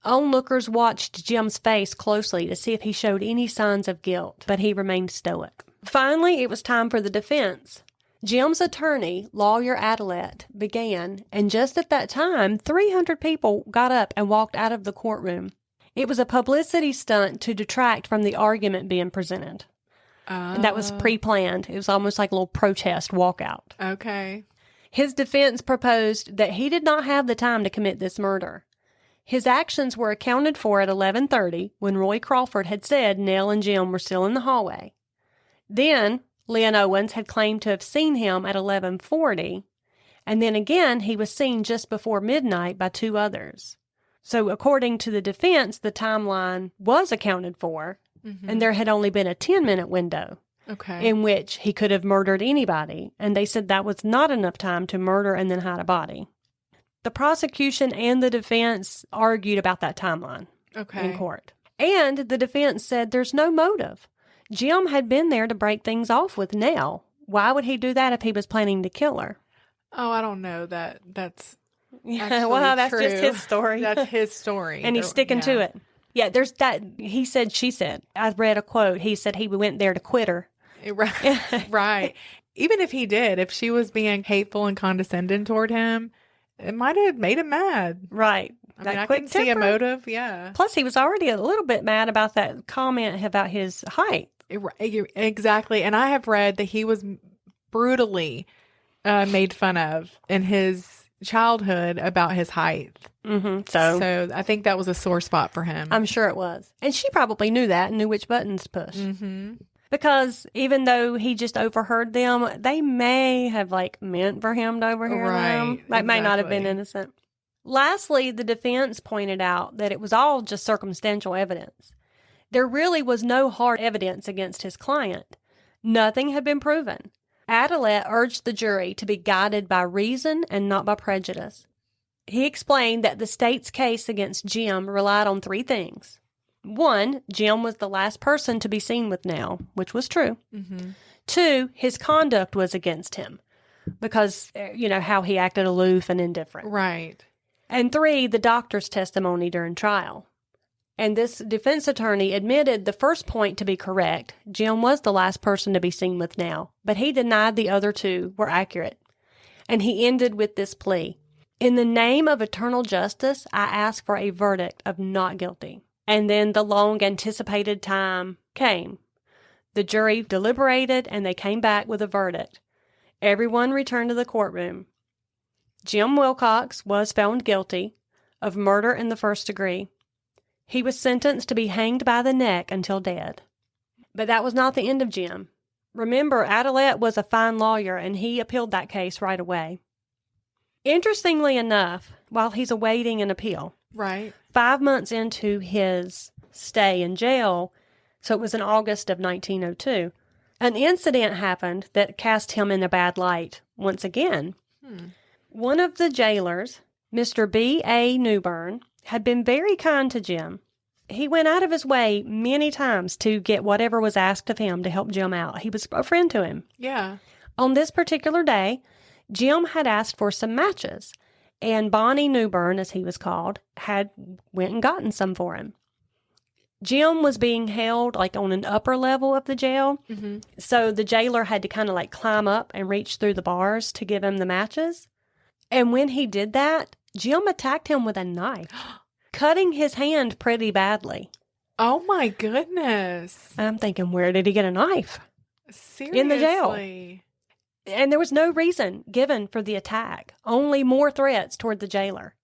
S1: Onlookers watched Jim's face closely to see if he showed any signs of guilt, but he remained stoic. Finally, it was time for the defense. Jim's attorney, Lawyer Adelet, began, and just at that time, 300 people got up and walked out of the courtroom. It was a publicity stunt to detract from the argument being presented. And that was pre-planned. It was almost like a little protest walkout.
S2: Okay.
S1: His defense proposed that he did not have the time to commit this murder. His actions were accounted for at 11:30 when Roy Crawford had said Nell and Jim were still in the hallway. Then Len Owens had claimed to have seen him at 11:40, and then again he was seen just before midnight by 2 others. So according to the defense, the timeline was accounted for, and there had only been a 10-minute window in which he could have murdered anybody, and they said that was not enough time to murder and then hide a body. The prosecution and the defense argued about that timeline in court. And the defense said there's no motive. Jim had been there to break things off with Nell. Why would he do that if he was planning to kill her?
S2: Oh, I don't know. That's
S1: Yeah,
S2: actually
S1: well, that's
S2: true.
S1: just his story.
S2: That's his story.
S1: And he's sticking to it. Yeah, there's that. He said, she said. I read a quote. He said he went there to quit her.
S2: Right. Right. Even if he did, if she was being hateful and condescending toward him, it might have made him mad.
S1: Right.
S2: I mean, I can see a motive. Yeah.
S1: Plus, he was already a little bit mad about that comment about his height.
S2: Exactly. And I have read that he was brutally made fun of in his childhood about his height.
S1: Mm-hmm.
S2: So I think that was a sore spot for him.
S1: I'm sure it was. And she probably knew that and knew which buttons to push.
S2: Mm-hmm.
S1: Because even though he just overheard them, they may have meant for him to overhear them. That may not have been innocent. Lastly, the defense pointed out that it was all just circumstantial evidence. There really was no hard evidence against his client. Nothing had been proven. Adelet urged the jury to be guided by reason and not by prejudice. He explained that the state's case against Jim relied on 3 things. 1, Jim was the last person to be seen with Nell, which was true.
S2: Mm-hmm.
S1: 2, his conduct was against him because, how he acted aloof and indifferent.
S2: Right.
S1: And 3, the doctor's testimony during trial. And this defense attorney admitted the first point to be correct. Jim was the last person to be seen with Nell, but he denied the other 2 were accurate. And he ended with this plea. In the name of eternal justice, I ask for a verdict of not guilty. And then the long-anticipated time came. The jury deliberated, and they came back with a verdict. Everyone returned to the courtroom. Jim Wilcox was found guilty of murder in the first degree. He was sentenced to be hanged by the neck until dead. But that was not the end of Jim. Remember, Adelet was a fine lawyer, and he appealed that case right away. Interestingly enough, while he's awaiting an appeal,
S2: right,
S1: 5 months into his stay in jail, so it was in August of 1902, an incident happened that cast him in a bad light once again. One of the jailers, Mr. B.A. Newburn, had been very kind to Jim. He went out of his way many times to get whatever was asked of him to help Jim out. He was a friend to him.
S2: Yeah.
S1: On this particular day, Jim had asked for some matches, and Bonnie Newburn, as he was called, had went and gotten some for him. Jim was being held on an upper level of the jail, so the jailer had to kind of climb up and reach through the bars to give him the matches. And when he did that, Jim attacked him with a knife, cutting his hand pretty badly.
S2: Oh my goodness.
S1: I'm thinking, where did he get a knife?
S2: Seriously?
S1: In the jail. And there was no reason given for the attack, only more threats toward the jailer.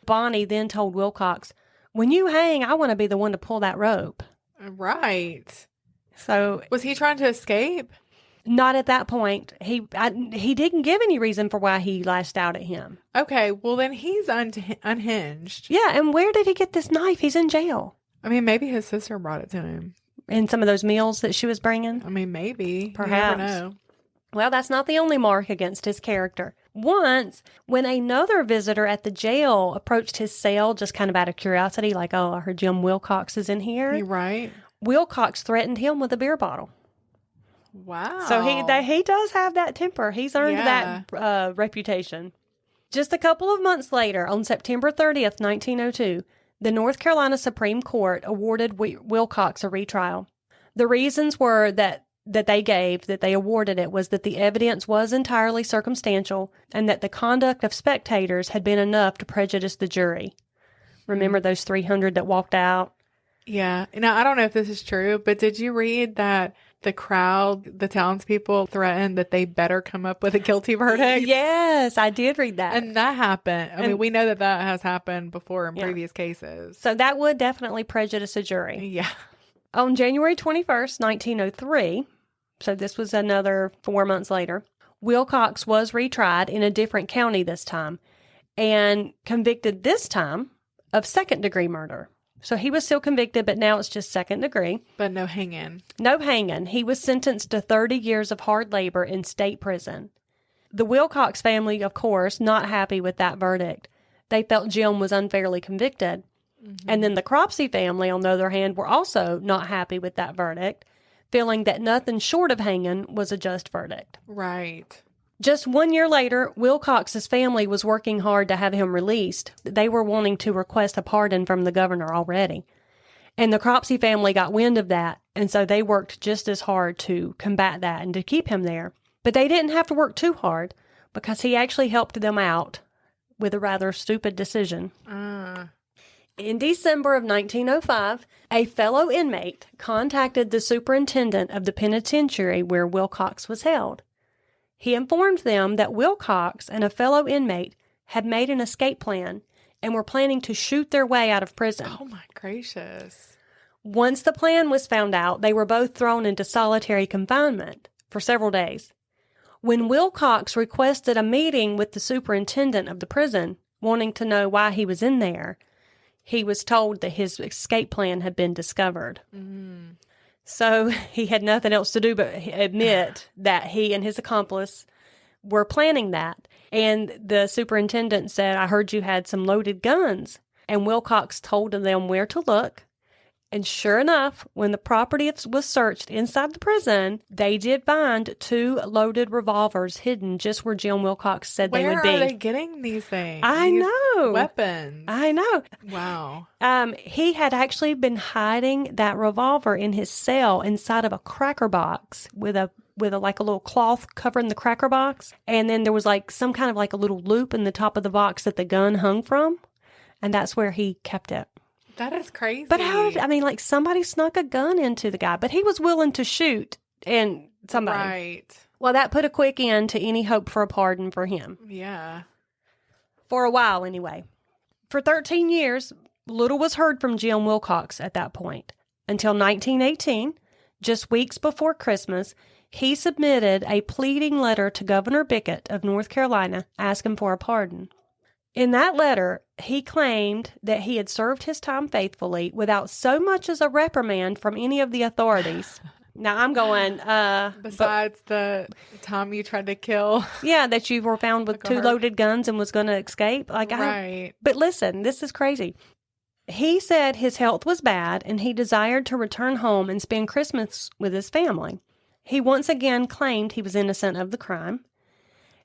S1: Bonnie then told Wilcox, when you hang, I want to be the one to pull that rope.
S2: Right.
S1: So
S2: was he trying to escape?
S1: Not at that point. He didn't give any reason for why he lashed out at him.
S2: Okay, well then he's unhinged.
S1: Yeah, and where did he get this knife? He's in jail.
S2: I mean, maybe his sister brought it to him.
S1: In some of those meals that she was bringing?
S2: I mean, maybe.
S1: Perhaps.
S2: You never know.
S1: Well, that's not the only mark against his character. Once, when another visitor at the jail approached his cell just kind of out of curiosity, oh, I heard Jim Wilcox is in here.
S2: You're right.
S1: Wilcox threatened him with a beer bottle.
S2: Wow.
S1: So he does have that temper. He's earned that reputation. Just a couple of months later, on September 30th, 1902, the North Carolina Supreme Court awarded Wilcox a retrial. The reasons were that they awarded it was that the evidence was entirely circumstantial and that the conduct of spectators had been enough to prejudice the jury. Remember those 300 that walked out?
S2: Yeah. Now, I don't know if this is true, but did you read that the crowd, the townspeople threatened that they better come up with a guilty verdict?
S1: Yes, I did read that.
S2: And that happened. I mean, we know that has happened before in previous cases.
S1: So that would definitely prejudice a jury.
S2: Yeah.
S1: On January 21st, 1903, so this was another 4 months later, Wilcox was retried in a different county this time and convicted this time of second-degree murder. So he was still convicted, but now it's just second degree.
S2: But no hanging.
S1: No hanging. He was sentenced to 30 years of hard labor in state prison. The Wilcox family, of course, not happy with that verdict. They felt Jim was unfairly convicted. And then the Cropsey family, on the other hand, were also not happy with that verdict, feeling that nothing short of hanging was a just verdict.
S2: Right.
S1: Just 1 year later, Wilcox's family was working hard to have him released. They were wanting to request a pardon from the governor already. And the Cropsey family got wind of that, and so they worked just as hard to combat that and to keep him there. But they didn't have to work too hard because he actually helped them out with a rather stupid decision. In December of 1905, a fellow inmate contacted the superintendent of the penitentiary where Wilcox was held. He informed them that Wilcox and a fellow inmate had made an escape plan and were planning to shoot their way out of prison.
S2: Oh, my gracious.
S1: Once the plan was found out, they were both thrown into solitary confinement for several days. When Wilcox requested a meeting with the superintendent of the prison, wanting to know why he was in there, he was told that his escape plan had been discovered. So he had nothing else to do but admit that he and his accomplice were planning that. And the superintendent said, I heard you had some loaded guns. And Wilcox told them where to look. And sure enough, when the property was searched inside the prison, they did find 2 loaded revolvers hidden just where Jim Wilcox said they would be.
S2: Where are they getting these things?
S1: I know.
S2: Weapons.
S1: I know.
S2: Wow.
S1: He had actually been hiding that revolver in his cell inside of a cracker box with a like a little cloth covering the cracker box. And then there was like some kind of like a little loop in the top of the box that the gun hung from. And that's where he kept it.
S2: That is crazy.
S1: But like somebody snuck a gun into the guy, but he was willing to shoot and somebody.
S2: Right.
S1: Well, that put a quick end to any hope for a pardon for him.
S2: Yeah.
S1: For a while, anyway. For 13 years, little was heard from Jim Wilcox at that point. Until 1918, just weeks before Christmas, he submitted a pleading letter to Governor Bickett of North Carolina asking for a pardon. In that letter, he claimed that he had served his time faithfully without so much as a reprimand from any of the authorities. Now, I'm going,
S2: Besides the time you tried to kill.
S1: Yeah, that you were found with 2 loaded guns and was going to escape.
S2: Right.
S1: But listen, this is crazy. He said his health was bad and he desired to return home and spend Christmas with his family. He once again claimed he was innocent of the crime.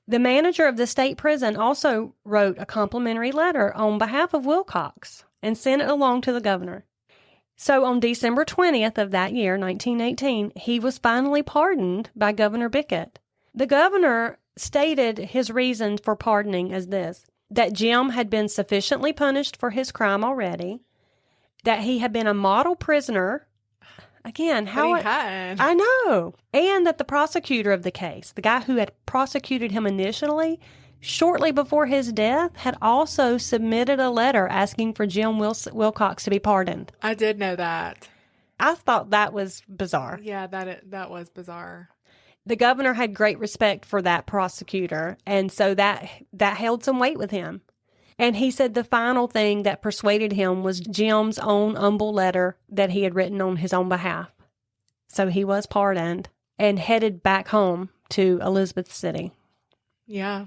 S1: The manager of the state prison also wrote a complimentary letter on behalf of Wilcox and sent it along to the governor. So on December 20th of that year, 1918, he was finally pardoned by Governor Bickett. The governor stated his reason for pardoning as this: that Jim had been sufficiently punished for his crime already, that he had been a model prisoner. Again, how I know. And that the prosecutor of the case, the guy who had prosecuted him initially, shortly before his death, had also submitted a letter asking for Jim Wilcox to be pardoned.
S2: I did know that.
S1: I thought that was bizarre.
S2: Yeah, that was bizarre.
S1: The governor had great respect for that prosecutor, and so that held some weight with him. And he said the final thing that persuaded him was Jim's own humble letter that he had written on his own behalf. So he was pardoned and headed back home to Elizabeth City.
S2: Yeah.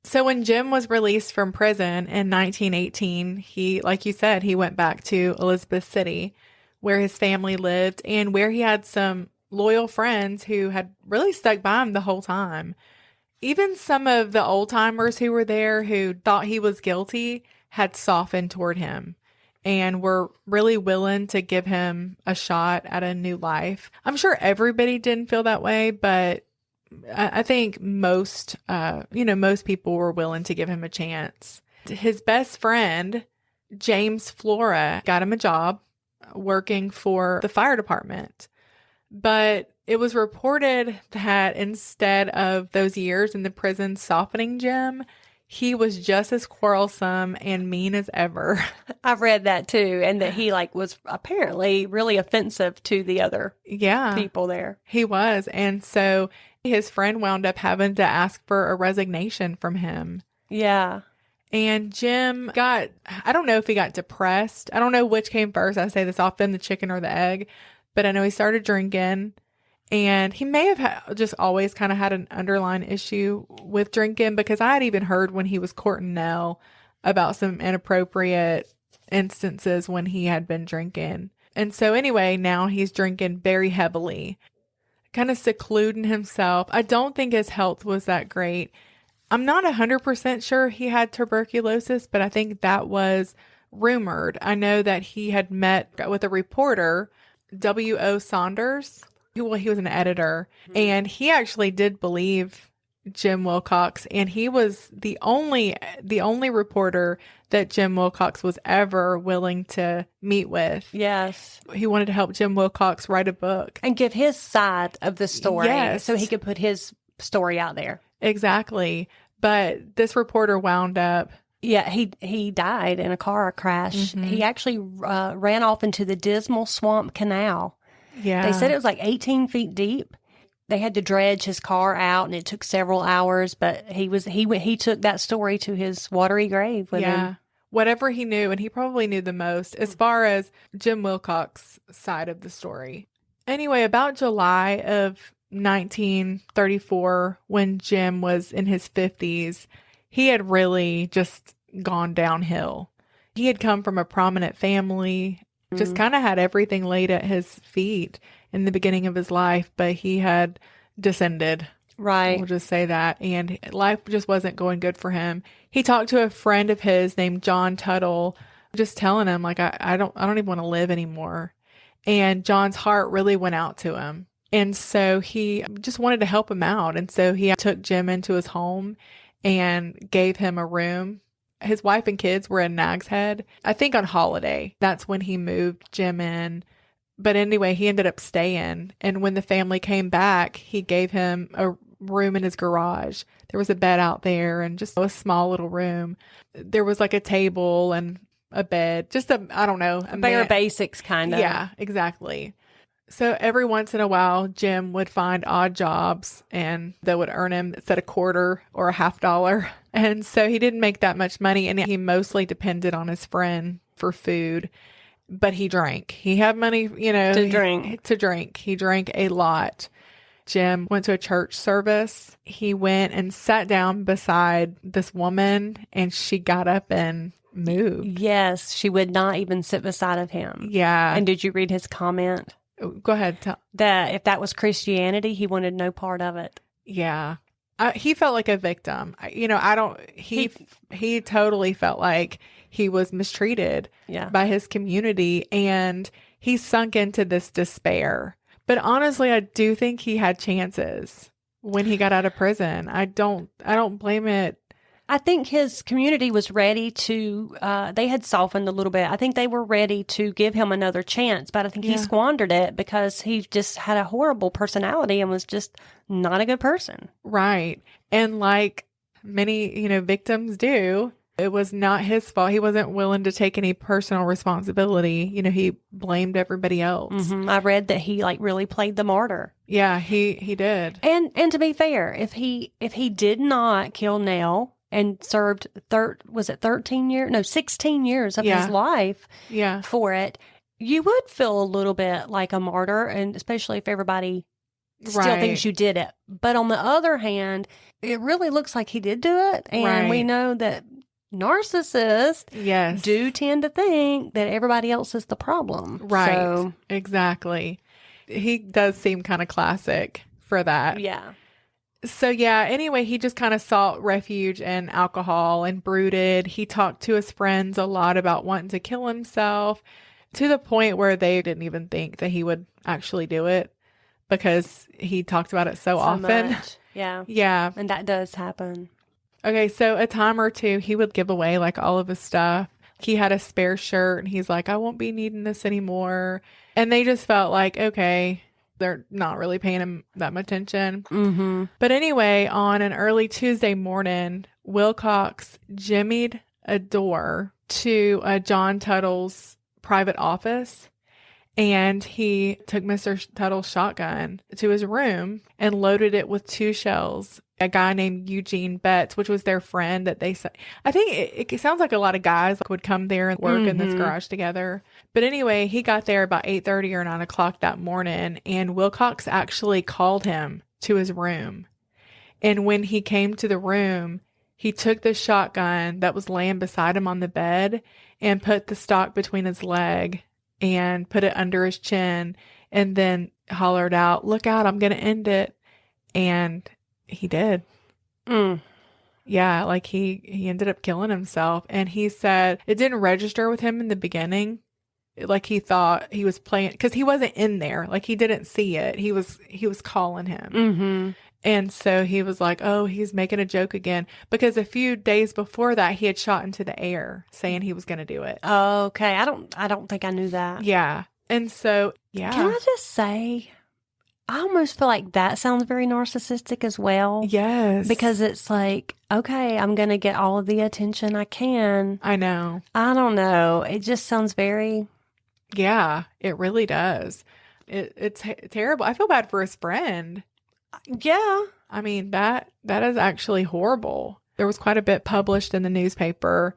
S2: So when Jim was released from prison in 1918, he, like you said, he went back to Elizabeth City, where his family lived and where he had some loyal friends who had really stuck by him the whole time. Even some of the old timers who were there who thought he was guilty had softened toward him and were really willing to give him a shot at a new life. I'm sure everybody didn't feel that way, but I think most people were willing to give him a chance. His best friend, James Flora, got him a job working for the fire department. But it was reported that instead of those years in the prison softening Jim, he was just as quarrelsome and mean as ever.
S1: I've read that too, and that he was apparently really offensive to the other people there.
S2: He was, and so his friend wound up having to ask for a resignation from him.
S1: Yeah.
S2: And Jim I don't know if he got depressed. I don't know which came first. I say this often, the chicken or the egg. But I know he started drinking, and he may have just always kind of had an underlying issue with drinking, because I had even heard when he was courting Nell about some inappropriate instances when he had been drinking. And so anyway, now he's drinking very heavily. kind of secluding himself. I don't think his health was that great. I'm not 100% sure he had tuberculosis, but I think that was rumored. I know that he had met with a reporter, W.O. Saunders. Well, he was an editor, and he actually did believe Jim Wilcox, and he was the only reporter that Jim Wilcox was ever willing to meet with.
S1: Yes.
S2: He wanted to help Jim Wilcox write a book.
S1: And give his side of the story.
S2: Yes.
S1: So he could put his story out there.
S2: Exactly. But this reporter wound up.
S1: Yeah, he died in a car crash. He actually ran off into the Dismal Swamp Canal.
S2: Yeah.
S1: They said it was like 18 feet deep. They had to dredge his car out, and it took several hours. But he took that story to his watery grave with him.
S2: Whatever he knew, and he probably knew the most as far as Jim Wilcox's side of the story. Anyway, about July of 1934, when Jim was in his 50s, he had really just gone downhill. He had come from a prominent family, just kind of had everything laid at his feet in the beginning of his life, but he had descended.
S1: Right.
S2: We'll just say that. And life just wasn't going good for him. He talked to a friend of his named John Tuttle, just telling him, like, I don't even want to live anymore. And John's heart really went out to him. And so he just wanted to help him out. And so he took Jim into his home and gave him a room. His wife and kids were in Nag's Head, I think on holiday. That's when he moved Jim in. But anyway, he ended up staying. And when the family came back, he gave him a room in his garage. There was a bed out there and just a small little room. There was like a table and a bed, just a
S1: Bare basics kind of.
S2: Yeah, exactly. So every once in a while, Jim would find odd jobs and that would earn him, instead, a quarter or a $50. And so he didn't make that much money, and he mostly depended on his friend for food. But he drank. He had money,
S1: To drink.
S2: He drank a lot. Jim went to a church service. He went and sat down beside this woman, and she got up and moved.
S1: Yes, she would not even sit beside of him.
S2: Yeah.
S1: And did you read his comment?
S2: Go ahead.
S1: That if that was Christianity, he wanted no part of it.
S2: Yeah. He felt like a victim. He totally felt like he was mistreated by his community, and he sunk into this despair. But honestly, I do think he had chances when he got out of prison. I don't blame it.
S1: I think his community was ready to, they had softened a little bit. I think they were ready to give him another chance, but I think he squandered it because he just had a horrible personality and was just not a good person.
S2: Right. And like many, victims do, it was not his fault. He wasn't willing to take any personal responsibility. He blamed everybody else.
S1: I read that he really played the martyr.
S2: Yeah, he did.
S1: And to be fair, if he did not kill Nell and served 16 years of his life for it, you would feel a little bit like a martyr, and especially if everybody still thinks you did it. But on the other hand, it really looks like he did do it, and we know that narcissists do tend to think that everybody else is the problem.
S2: Right.
S1: So,
S2: exactly. He does seem kind of classic for that.
S1: Yeah.
S2: So anyway, he just kind of sought refuge in alcohol and brooded. He talked to his friends a lot about wanting to kill himself, to the point where they didn't even think that he would actually do it because he talked about it so often.
S1: Much. Yeah.
S2: Yeah.
S1: And that does happen.
S2: Okay, so a time or two, he would give away all of his stuff. He had a spare shirt, and he's like, I won't be needing this anymore. And they just felt like, okay, they're not really paying him that much attention.
S1: Mm-hmm.
S2: But anyway, on an early Tuesday morning, Wilcox jimmied a door to John Tuttle's private office, and he took Mr. Tuttle's shotgun to his room and loaded it with 2 shells. A guy named Eugene Betts, which was their friend that they said. I think it sounds like a lot of guys would come there and work in this garage together. But anyway, he got there about 8:30 or 9 o'clock that morning, and Wilcox actually called him to his room. And when he came to the room, he took the shotgun that was laying beside him on the bed and put the stock between his leg and put it under his chin, and then hollered out, "Look out, I'm going to end it." And he did.
S1: Mm.
S2: Yeah, like he ended up killing himself. And he said it didn't register with him in the beginning. Like he thought he was playing, because he wasn't in there. Like he didn't see it. He was calling him.
S1: Mm-hmm.
S2: And so he was like, oh, he's making a joke again. Because a few days before that, he had shot into the air saying he was going to do it.
S1: Okay. I don't think I knew that.
S2: Yeah. And so, yeah.
S1: Can I just say, I almost feel like that sounds very narcissistic as well.
S2: Yes.
S1: Because it's like, okay, I'm going to get all of the attention I can.
S2: I know.
S1: I don't know. It just sounds very...
S2: Yeah, it really does. It's terrible. I feel bad for his friend.
S1: Yeah.
S2: I mean, that is actually horrible. There was quite a bit published in the newspaper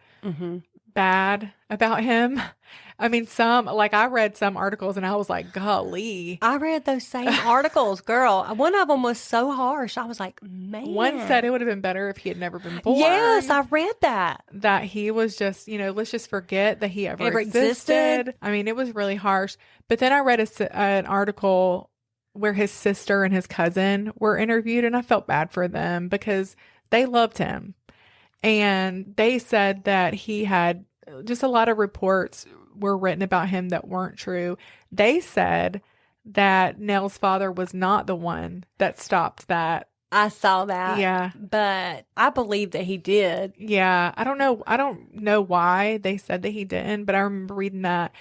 S2: bad about him. I mean, I read some articles and I was like, golly.
S1: I read those same articles, girl. One of them was so harsh. I was like, man.
S2: One said it would have been better if he had never been born.
S1: Yes, I read that.
S2: That he was just, let's just forget that he ever existed. I mean, it was really harsh. But then I read an article where his sister and his cousin were interviewed, and I felt bad for them because they loved him. And they said that he had just a lot of reports were written about him that weren't true. They said that Nell's father was not the one that stopped that.
S1: I saw that.
S2: Yeah.
S1: But I believe that he did.
S2: Yeah. I don't know why they said that he didn't, but I remember reading that.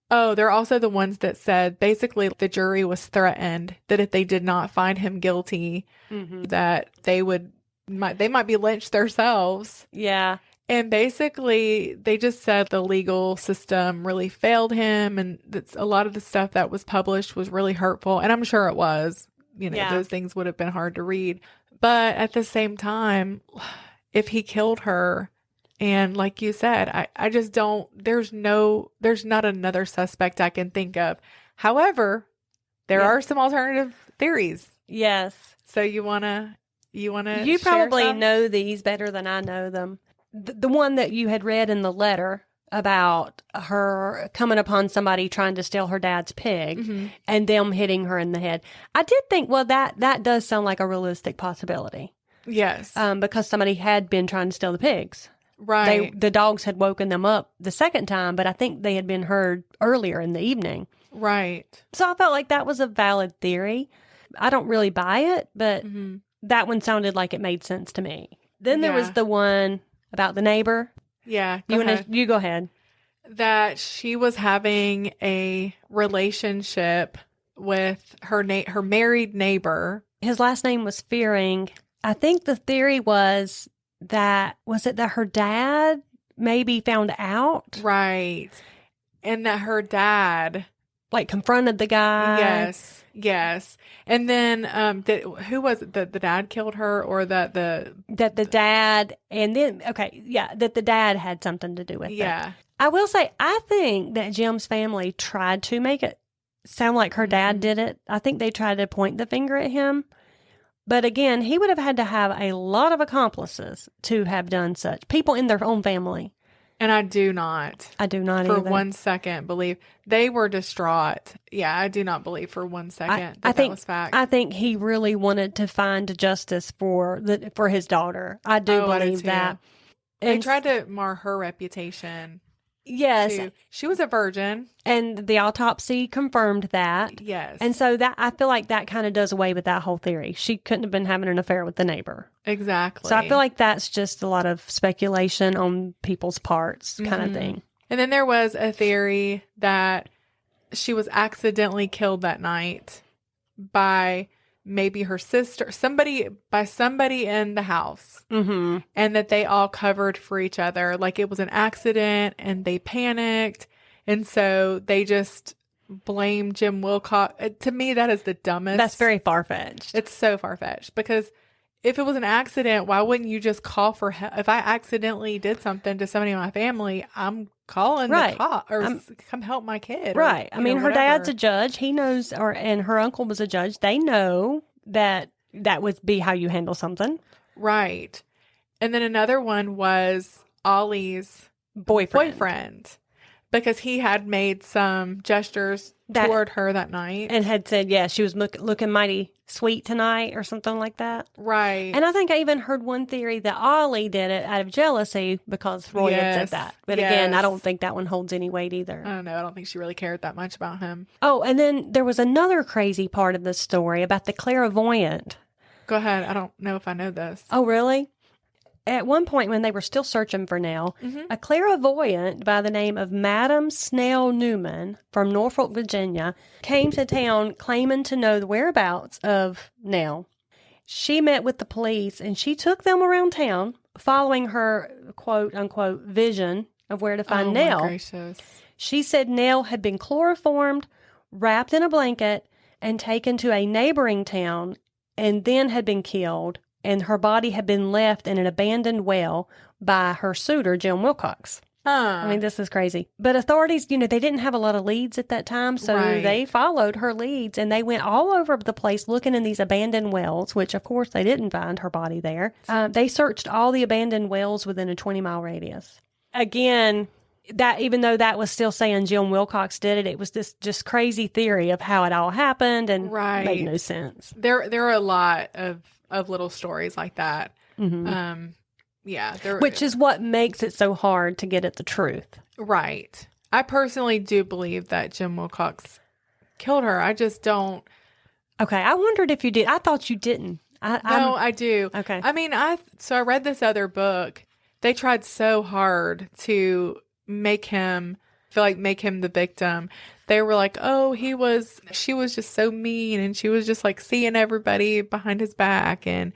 S2: Oh, they're also the ones that said basically the jury was threatened that if they did not find him guilty, that they might be lynched themselves.
S1: Yeah.
S2: And basically, they just said the legal system really failed him, and that's a lot of the stuff that was published was really hurtful. And I'm sure it was. Those things would have been hard to read. But at the same time, if he killed her, and like you said, I just don't. There's not another suspect I can think of. However, there are some alternative theories.
S1: Yes.
S2: So you wanna. You
S1: probably
S2: some?
S1: know these better than I know them. The one that you had read in the letter about her coming upon somebody trying to steal her dad's pig and them hitting her in the head. I did think, well, that does sound like a realistic possibility.
S2: Yes.
S1: Because somebody had been trying to steal the pigs.
S2: Right.
S1: The dogs had woken them up the second time, but I think they had been heard earlier in the evening.
S2: Right.
S1: So I felt like that was a valid theory. I don't really buy it, but that one sounded like it made sense to me. Then there was the one about the neighbor.
S2: Yeah.
S1: You go ahead.
S2: That she was having a relationship with her married neighbor.
S1: His last name was Fearing. I think the theory was that her dad maybe found out?
S2: Right. And that her dad
S1: confronted the guy.
S2: Yes. And then who was it? The dad killed her, or that the
S1: dad, and then that the dad had something to do with it.
S2: Yeah.
S1: I will say, I think that Jim's family tried to make it sound like her dad did it. I think they tried to point the finger at him. But again, he would have had to have a lot of accomplices to have done such. People in their own family.
S2: And I do not
S1: either.
S2: For 1 second believe. They were distraught. Yeah, I do not believe for 1 second that was fact.
S1: I think he really wanted to find justice for his daughter. I do believe that.
S2: They tried to mar her reputation.
S1: Yes.
S2: Too. She was a virgin.
S1: And the autopsy confirmed that.
S2: Yes.
S1: And so that I feel like that kind of does away with that whole theory. She couldn't have been having an affair with the neighbor.
S2: Exactly.
S1: So I feel like that's just a lot of speculation on people's parts kind of thing.
S2: And then there was a theory that she was accidentally killed that night by maybe her sister, somebody in the house, and that they all covered for each other. Like it was an accident and they panicked. And so they just blamed Jim Wilcox. To me, that is the dumbest.
S1: That's very far-fetched.
S2: It's so far-fetched because if it was an accident, why wouldn't you just call for help? If I accidentally did something to somebody in my family, I'm calling the cop or come help my kid.
S1: Right.
S2: Or,
S1: I mean, her dad's a judge. He knows, and her uncle was a judge. They know that would be how you handle something.
S2: Right. And then another one was Ollie's boyfriend. because he had made some gestures toward her that night.
S1: And had said, yeah, she was looking mighty sweet tonight or something like that.
S2: Right.
S1: And I think I even heard one theory that Ollie did it out of jealousy because Roy had said that. But again, I don't think that one holds any weight either.
S2: I don't know. I don't think she really cared that much about him.
S1: Oh, and then there was another crazy part of the story about the clairvoyant.
S2: Go ahead. I don't know if I know this.
S1: Oh, really? At one point when they were still searching for Nell, a clairvoyant by the name of Madam Snell Newman from Norfolk, Virginia, came to town claiming to know the whereabouts of Nell. She met with the police and she took them around town following her quote-unquote vision of where to find Nell.
S2: My gracious.
S1: She said Nell had been chloroformed, wrapped in a blanket, and taken to a neighboring town and then had been killed. And her body had been left in an abandoned well by her suitor, Jim Wilcox. I mean, this is crazy. But authorities, they didn't have a lot of leads at that time, so they followed her leads, and they went all over the place looking in these abandoned wells, which, of course, they didn't find her body there. They searched all the abandoned wells within a 20-mile radius. Again, that even though that was still saying Jim Wilcox did it, it was this just crazy theory of how it all happened, and made no sense.
S2: There are a lot of little stories like that.
S1: Which is what makes it so hard to get at the truth.
S2: Right. I personally do believe that Jim Wilcox killed her. I just don't.
S1: Okay. I wondered if you did. I thought you didn't.
S2: I do.
S1: Okay.
S2: I mean, I read this other book. They tried so hard to make him the victim. They were like, oh, she was just so mean, and she was just like seeing everybody behind his back, and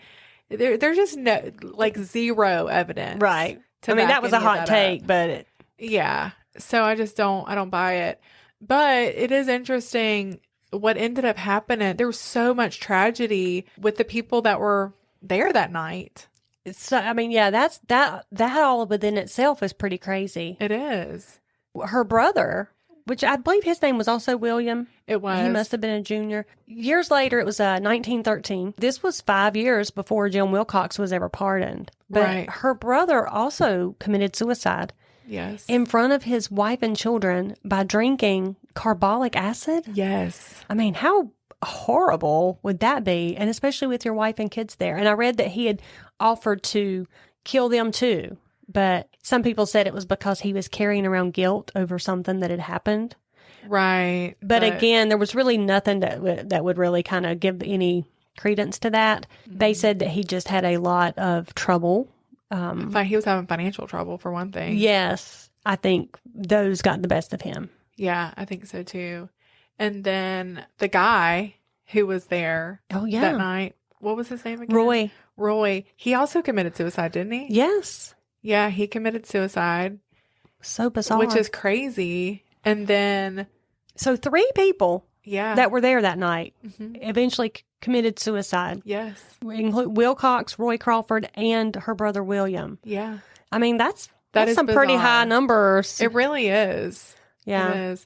S2: there's just no, like, zero evidence.
S1: Right. I mean, that was a hot take, but
S2: yeah. So I don't buy it. But it is interesting what ended up happening. There was so much tragedy with the people that were there that night.
S1: So, I mean, yeah, that all within itself is pretty crazy.
S2: It is.
S1: Her brother, which I believe his name was also William.
S2: It was.
S1: He must have been a junior. Years later, it was 1913. This was 5 years before Jim Wilcox was ever pardoned. But her brother also committed suicide.
S2: Yes.
S1: In front of his wife and children by drinking carbolic acid.
S2: Yes.
S1: I mean, how horrible would that be? And especially with your wife and kids there. And I read that he had offered to kill them too. But some people said it was because he was carrying around guilt over something that had happened.
S2: Right.
S1: But again, there was really nothing that would really kind of give any credence to that. They said that he just had a lot of trouble.
S2: He was having financial trouble, for one thing.
S1: Yes. I think those got the best of him.
S2: Yeah, I think so too. And then the guy who was there that night, what was his name again? Roy. He also committed suicide, didn't he?
S1: Yes.
S2: Yeah, he committed suicide.
S1: So bizarre.
S2: Which is crazy. And then...
S1: So 3 people that were there that night eventually committed suicide.
S2: Yes.
S1: Include Wilcox, Roy Crawford, and her brother William.
S2: Yeah.
S1: I mean, that's some
S2: bizarre.
S1: pretty high numbers.
S2: It really is.
S1: Yeah.
S2: It is.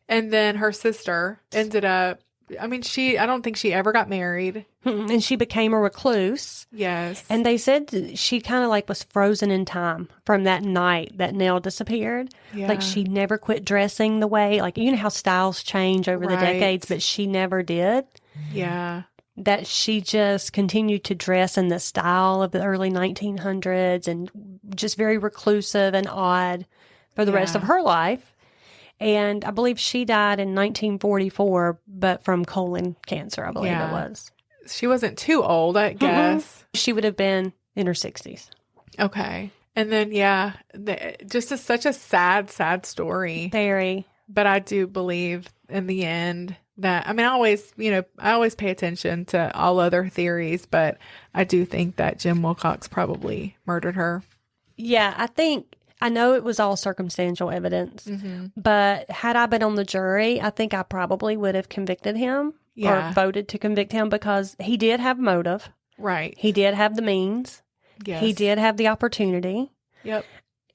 S2: And then her sister ended up... I mean, I don't think she ever got married.
S1: And she became a recluse.
S2: Yes.
S1: And they said she kind of like was frozen in time from that night that Nell disappeared.
S2: Yeah.
S1: Like she never quit dressing the way, like, you know how styles change over the decades, but she never did.
S2: Yeah.
S1: That she just continued to dress in the style of the early 1900s and just very reclusive and odd for the rest of her life. And I believe she died in 1944, but from colon cancer, I believe it was.
S2: She wasn't too old, I guess.
S1: She would have been in her 60s.
S2: Okay. And then, just such a sad, sad story.
S1: Very.
S2: But I do believe in the end that, I mean, I always pay attention to all other theories, but I do think that Jim Wilcox probably murdered her.
S1: Yeah, I know it was all circumstantial evidence, but had I been on the jury, I think I probably would have convicted him or voted to convict him because he did have motive.
S2: Right.
S1: He did have the means.
S2: Yes.
S1: He did have the opportunity.
S2: Yep.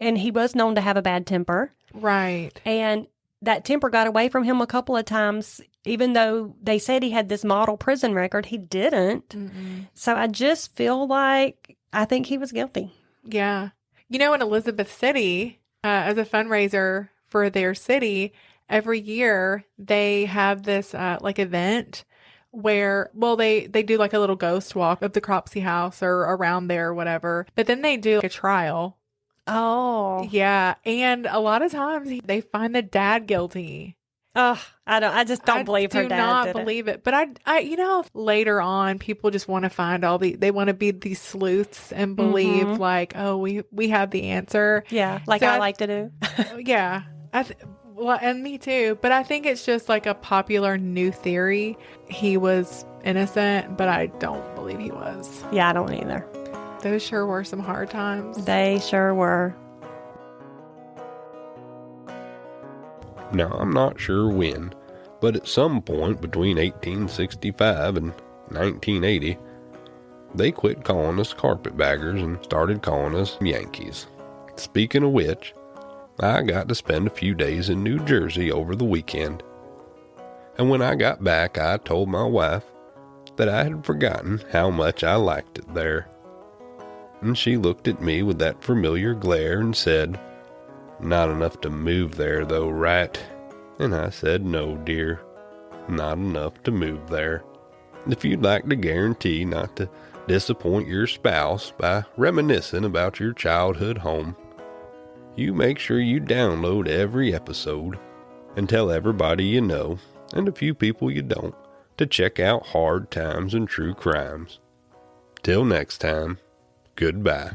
S1: And he was known to have a bad temper.
S2: Right.
S1: And that temper got away from him a couple of times, even though they said he had this model prison record, he didn't. Mm-mm. So I just feel like I think he was guilty.
S2: Yeah. You know, in Elizabeth City, as a fundraiser for their city, every year they have this like event where, well, they do like a little ghost walk of the Cropsey house or around there or whatever. But then they do like a trial.
S1: Oh.
S2: Yeah. And a lot of times they find the dad guilty.
S1: Ugh, I just don't believe her dad
S2: do not
S1: did
S2: believe it. But I later on, people just want to find they want to be these sleuths and believe like, oh, we have the answer.
S1: Yeah, like
S2: So
S1: I like to do.
S2: Yeah. Well, and me too. But I think it's just like a popular new theory. He was innocent, but I don't believe he was.
S1: Yeah, I don't either.
S2: Those sure were some hard times.
S1: They sure were.
S3: Now, I'm not sure when, but at some point between 1865 and 1980, they quit calling us carpetbaggers and started calling us Yankees. Speaking of which, I got to spend a few days in New Jersey over the weekend. And when I got back, I told my wife that I had forgotten how much I liked it there. And she looked at me with that familiar glare and said, "Not enough to move there though, right?" And I said, "No, dear, not enough to move there. If you'd like to guarantee not to disappoint your spouse by reminiscing about your childhood home, you make sure you download every episode and tell everybody you know, and a few people you don't, to check out Hard Times and True Crimes. Till next time, goodbye."